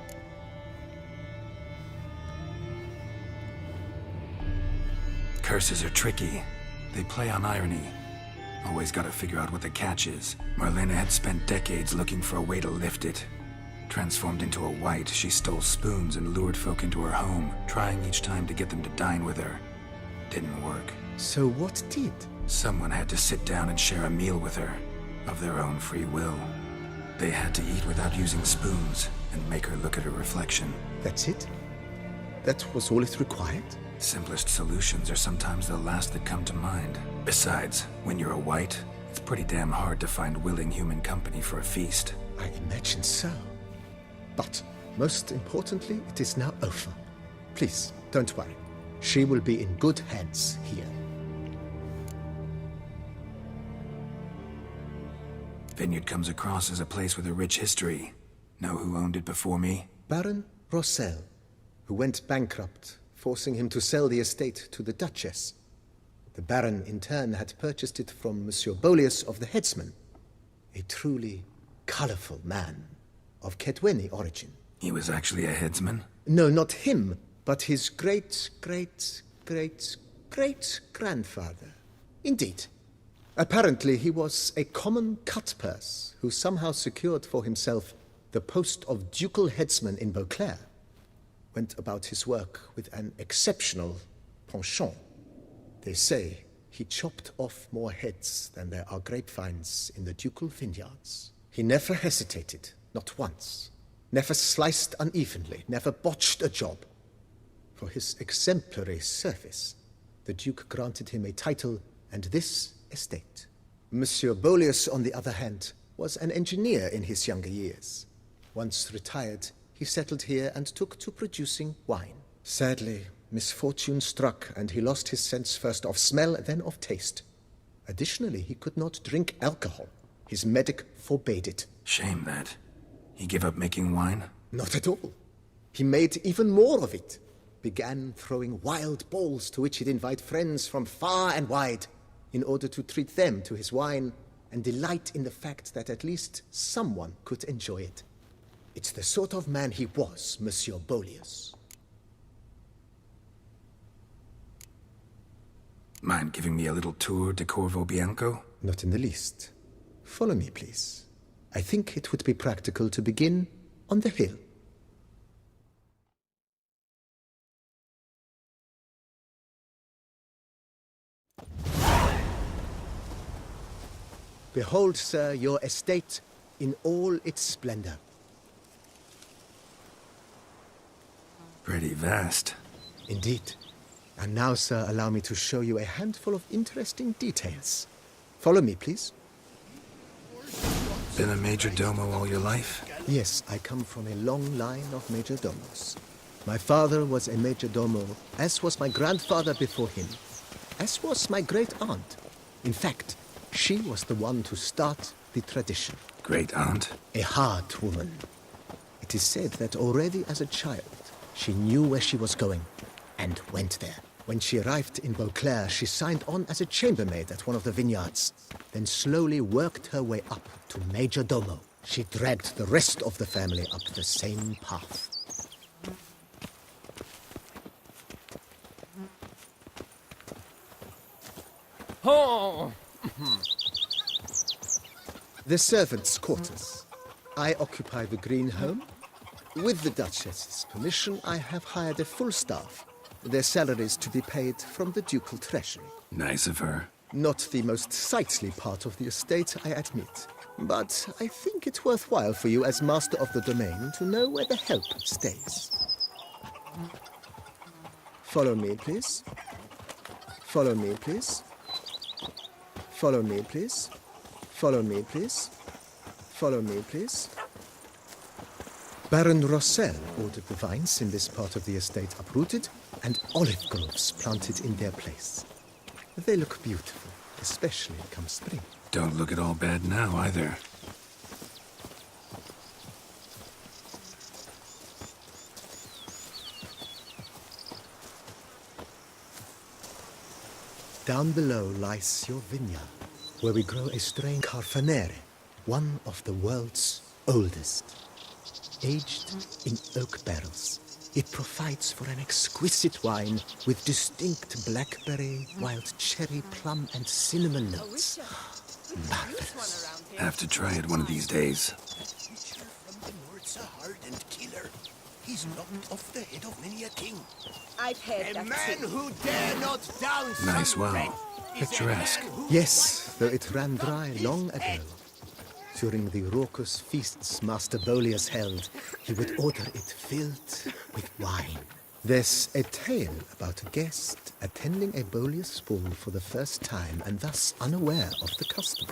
Curses are tricky. They play on irony. Always gotta figure out what the catch is. Marlena had spent decades looking for a way to lift it. Transformed into a wight, she stole spoons and lured folk into her home, trying each time to get them to dine with her. Didn't work. So what did? Someone had to sit down and share a meal with her, of their own free will. They had to eat without using spoons and make her look at her reflection. That's it? That was all it required? Simplest solutions are sometimes the last that come to mind. Besides, when you're a wight, it's pretty damn hard to find willing human company for a feast. I imagine so. But, most importantly, it is now over. Please, don't worry. She will be in good hands here. Vineyard comes across as a place with a rich history. Know who owned it before me? Baron Rossel, who went bankrupt, forcing him to sell the estate to the Duchess. The Baron, in turn, had purchased it from Monsieur Bolius of the Headsman, a truly colorful man of Kedweni origin. He was actually a headsman? No, not him, but his great-great-great-great-grandfather. Indeed. Apparently, he was a common cut-purse who somehow secured for himself the post of ducal headsman in Beauclair. Went about his work with an exceptional penchant. They say he chopped off more heads than there are grapevines in the ducal vineyards. He never hesitated, not once. Never sliced unevenly, never botched a job. For his exemplary service, the Duke granted him a title and this estate. Monsieur Bolius, on the other hand, was an engineer in his younger years. Once retired, he settled here and took to producing wine. Sadly, Misfortune struck, and he lost his sense first of smell, then of taste. Additionally, he could not drink alcohol. His medic forbade it. Shame that. He gave up making wine? Not at all. He made even more of it. Began throwing wild balls to which he'd invite friends from far and wide in order to treat them to his wine and delight in the fact that at least someone could enjoy it. It's the sort of man he was, Monsieur Bolius. Mind giving me a little tour de Corvo Bianco? Not in the least. Follow me, please. I think it would be practical to begin on the hill. Behold, sir, your estate in all its splendor. Pretty vast. Indeed. And now, sir, allow me to show you a handful of interesting details. Follow me, please. Been a major domo all your life? Yes, I come from a long line of major domos. My father was a major domo, as was my grandfather before him, as was my great-aunt. In fact, she was the one to start the tradition. Great aunt? A hard woman. It is said that already as a child, she knew where she was going and went there. When she arrived in Beauclair, she signed on as a chambermaid at one of the vineyards, then slowly worked her way up to major domo. She dragged the rest of the family up the same path. Oh! The servants' quarters. I occupy the green home. With the Duchess's permission, I have hired a full staff. Their salaries to be paid from the ducal treasury. Nice of her. Not the most sightly part of the estate, I admit. But I think it worthwhile for you as master of the domain to know where the help stays. Follow me, please. Follow me, please. Follow me, please. Follow me, please. Follow me, please. Baron Rossel ordered the vines in this part of the estate uprooted and olive groves planted in their place. They look beautiful, especially come spring. Don't look at all bad now, either. Down below lies your vineyard, where we grow a strain Carfanere, one of the world's oldest. Aged in oak barrels, it provides for an exquisite wine with distinct blackberry, wild cherry, plum, and cinnamon notes. Marvelous. Have to try it one of these days. From the north's a hardened killer. He's knocked off the head of many a king. I've heard A that man too. who dare not down Nice some well. bread is a Picturesque. man who Yes, though it ran dry long ago. During the raucous feasts Master Bolius held, he would order it filled with wine. There's a tale about a guest attending a Bolius ball for the first time and thus unaware of the custom.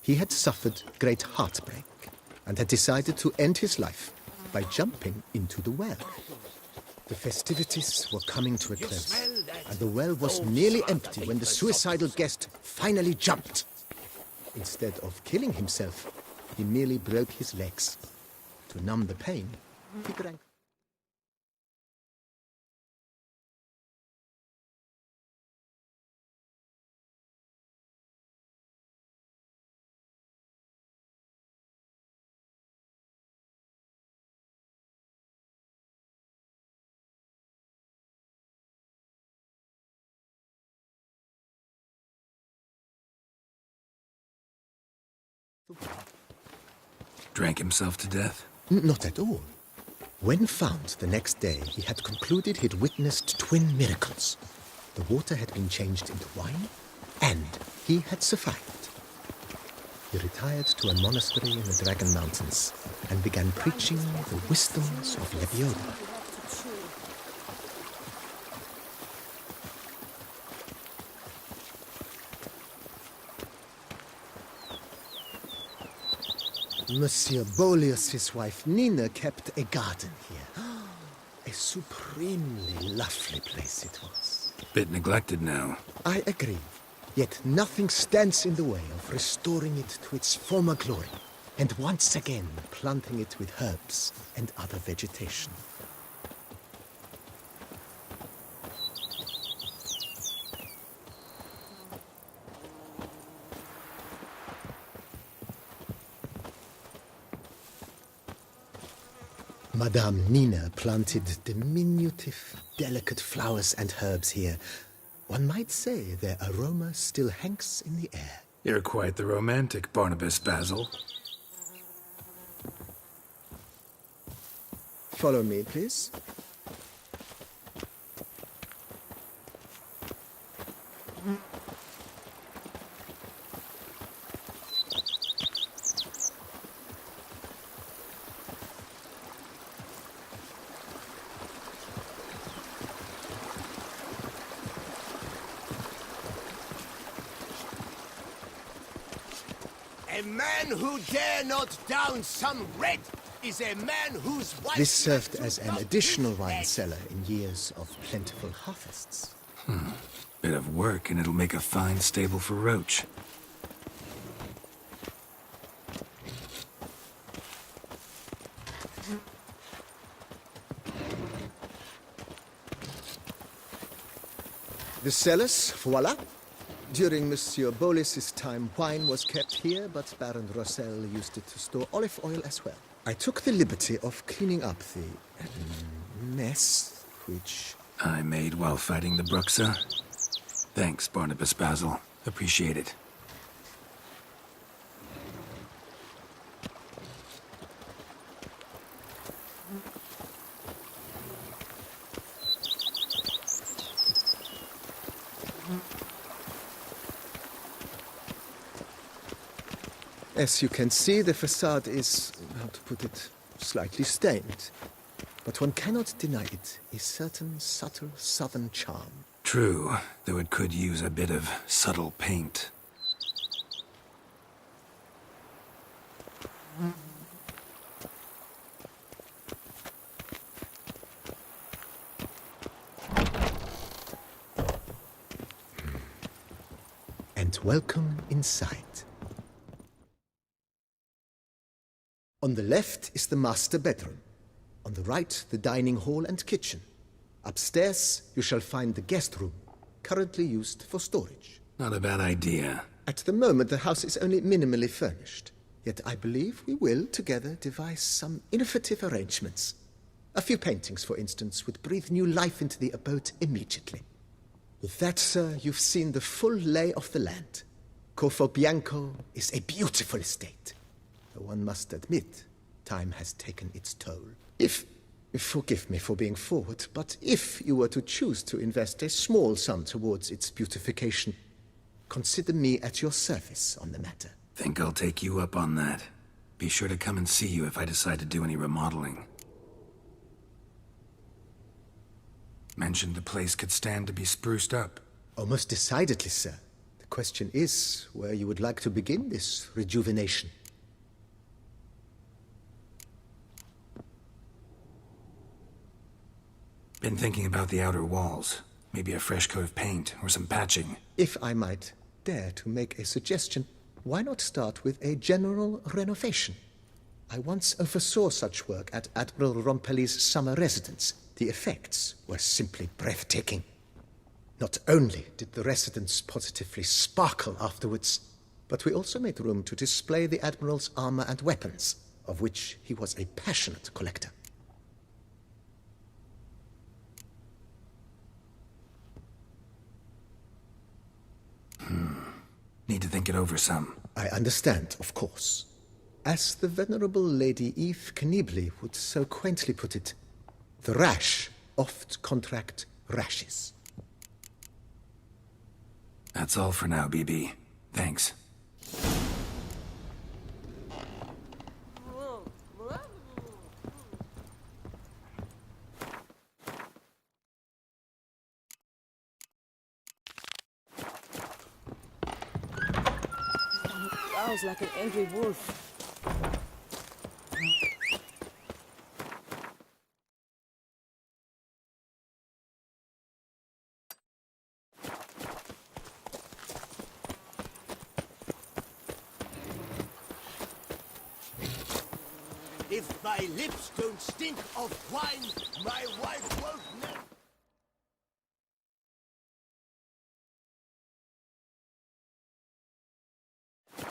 He had suffered great heartbreak and had decided to end his life by jumping into the well. The festivities were coming to a close, and the well was nearly empty when the suicidal guest finally jumped. Instead of killing himself, he merely broke his legs. To numb the pain, he drank. Drank himself to death? Not at all. When found the next day, he had concluded he'd witnessed twin miracles. The water had been changed into wine, And he had survived. He retired to a monastery in the Dragon Mountains and began preaching the wisdoms of Lebioda. Monsieur Boleus's wife Nina kept a garden here. A supremely lovely place it was. Bit neglected now. I agree. Yet nothing stands in the way of restoring it to its former glory, and once again planting it with herbs and other vegetation. Madame Nina planted diminutive, delicate flowers and herbs here. One might say their aroma still hangs in the air. You're quite the romantic, Barnabas Basil. Follow me, please. A man who dare not down some red is a man whose wife... This served as an additional wine cellar in years of plentiful harvests. Bit of work and it'll make a fine stable for Roach. The cellars, voila. During Monsieur Boleus's time, wine was kept here, but Baron Rossel used it to store olive oil as well. I took the liberty of cleaning up the mess, which... I made while fighting the Bruxa. Thanks, Barnabas Basil. Appreciate it. As you can see, the facade is, how to put it, slightly stained. But one cannot deny it, a certain subtle southern charm. True, though it could use a bit of subtle paint. And welcome inside. On the left is the master bedroom. On the right, the dining hall and kitchen. Upstairs, you shall find the guest room, currently used for storage. Not a bad idea. At the moment, the house is only minimally furnished. Yet I believe we will, together, devise some innovative arrangements. A few paintings, for instance, would breathe new life into the abode immediately. With that, sir, you've seen the full lay of the land. Corfo Bianco is a beautiful estate. Though one must admit, time has taken its toll. Forgive me for being forward, but if you were to choose to invest a small sum towards its beautification, consider me at your service on the matter. Think I'll take you up on that. Be sure to come and see you if I decide to do any remodeling. Mentioned the place could stand to be spruced up. Oh, most decidedly, sir. The question is where you would like to begin this rejuvenation. Been thinking about the outer walls. Maybe a fresh coat of paint or some patching. If I might dare to make a suggestion, why not start with a general renovation? I once oversaw such work at Admiral Rompelli's summer residence. The effects were simply breathtaking. Not only did the residence positively sparkle afterwards, but we also made room to display the Admiral's armor and weapons, of which he was a passionate collector. Need to think it over some. I understand, of course. As the venerable Lady Eve Knibley would so quaintly put it, the rash oft contract rashes. That's all for now, BB. Thanks. Growls like an angry wolf. If my lips don't stink of wine, my wife won't know. Wine.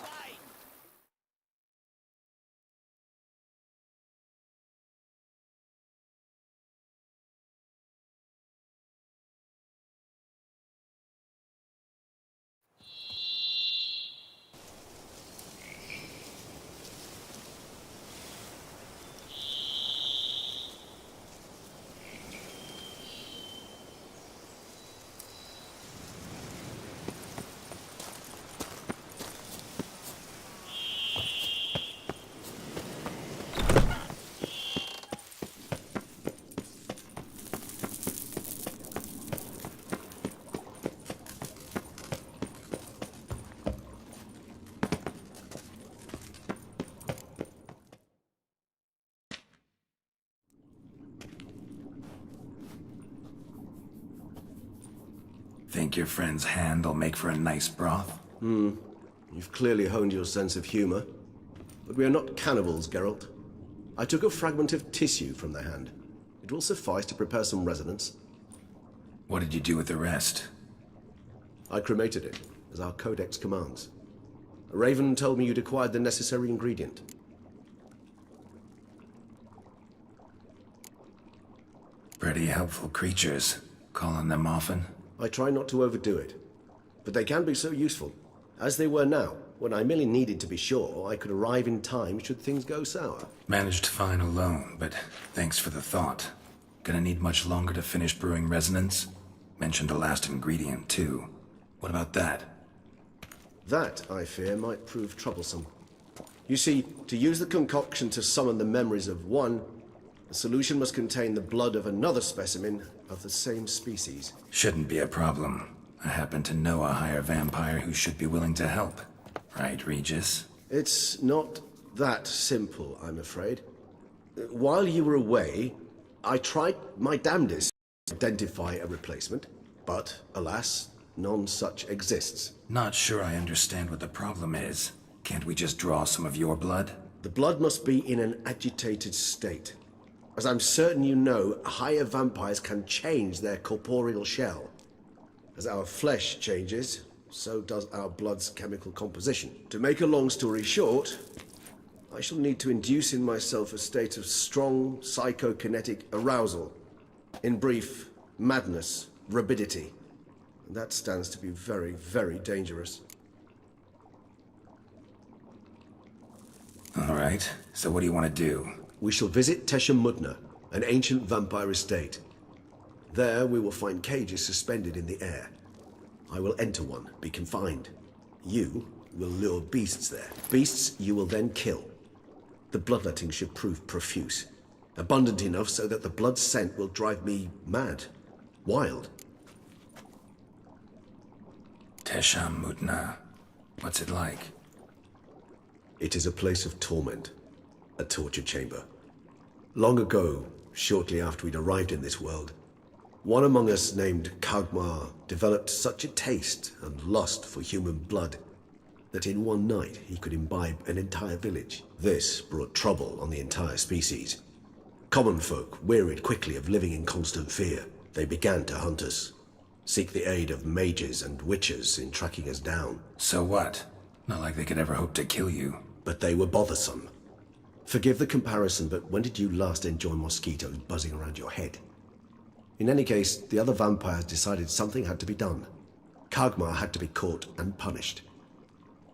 Think your friend's hand will make for a nice broth? You've clearly honed your sense of humor. But we are not cannibals, Geralt. I took a fragment of tissue from the hand. It will suffice to prepare some resonance. What did you do with the rest? I cremated it, as our codex commands. A raven told me you'd acquired the necessary ingredient. Pretty helpful creatures. Call on them often? I try not to overdo it, but they can be so useful, as they were now, when I merely needed to be sure I could arrive in time should things go sour. Managed fine alone, but thanks for the thought. Gonna need much longer to finish brewing resonance? Mentioned a last ingredient, too. What about that? That, I fear, might prove troublesome. You see, to use the concoction to summon the memories of one, the solution must contain the blood of another specimen of the same species. Shouldn't be a problem. I happen to know a higher vampire who should be willing to help. Right, Regis? It's not that simple, I'm afraid. While you were away, I tried my damnedest to identify a replacement, but alas, none such exists. Not sure I understand what the problem is. Can't we just draw some of your blood? The blood must be in an agitated state. As I'm certain you know, higher vampires can change their corporeal shell. As our flesh changes, so does our blood's chemical composition. To make a long story short, I shall need to induce in myself a state of strong psychokinetic arousal. In brief, madness, rabidity. And that stands to be very, very dangerous. All right, so what do you want to do? We shall visit Tesha Mudna, an ancient vampire estate. There we will find cages suspended in the air. I will enter one, be confined. You will lure beasts there. Beasts you will then kill. The bloodletting should prove profuse. Abundant enough so that the blood scent will drive me mad. Wild. Tesha Mudna. What's it like? It is a place of torment. A torture chamber. Long ago, shortly after we'd arrived in this world, one among us named Kagmar developed such a taste and lust for human blood that in one night he could imbibe an entire village. This brought trouble on the entire species. Common folk wearied quickly of living in constant fear. They began to hunt us, seek the aid of mages and witches in tracking us down. So what? Not like they could ever hope to kill you. But they were bothersome. Forgive the comparison, but when did you last enjoy mosquitoes buzzing around your head? In any case, the other vampires decided something had to be done. Kagmar had to be caught and punished.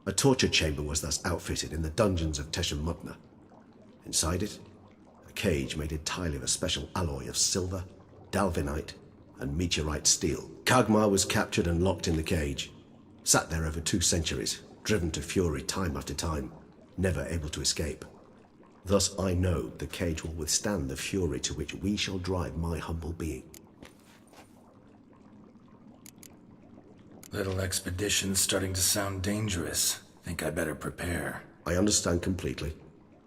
A torture chamber was thus outfitted in the dungeons of Tesha Mudna. Inside it, a cage made entirely of a special alloy of silver, dalvinite, and meteorite steel. Kagmar was captured and locked in the cage. Sat there over 2 centuries, driven to fury time after time, never able to escape. Thus I know the cage will withstand the fury to which we shall drive my humble being. Little expedition's starting to sound dangerous. Think I better prepare. I understand completely.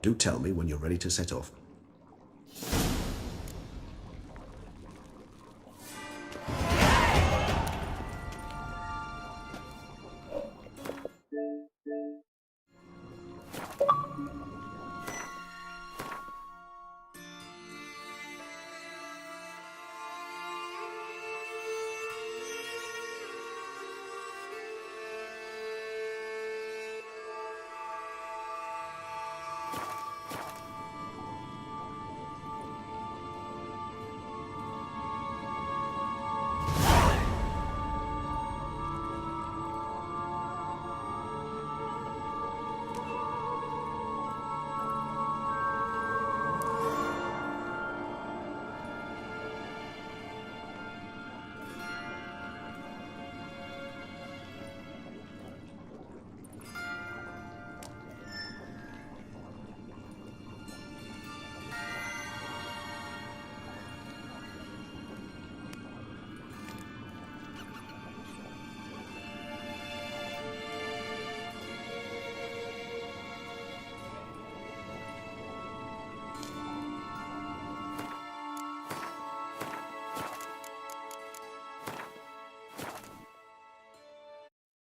Do tell me when you're ready to set off.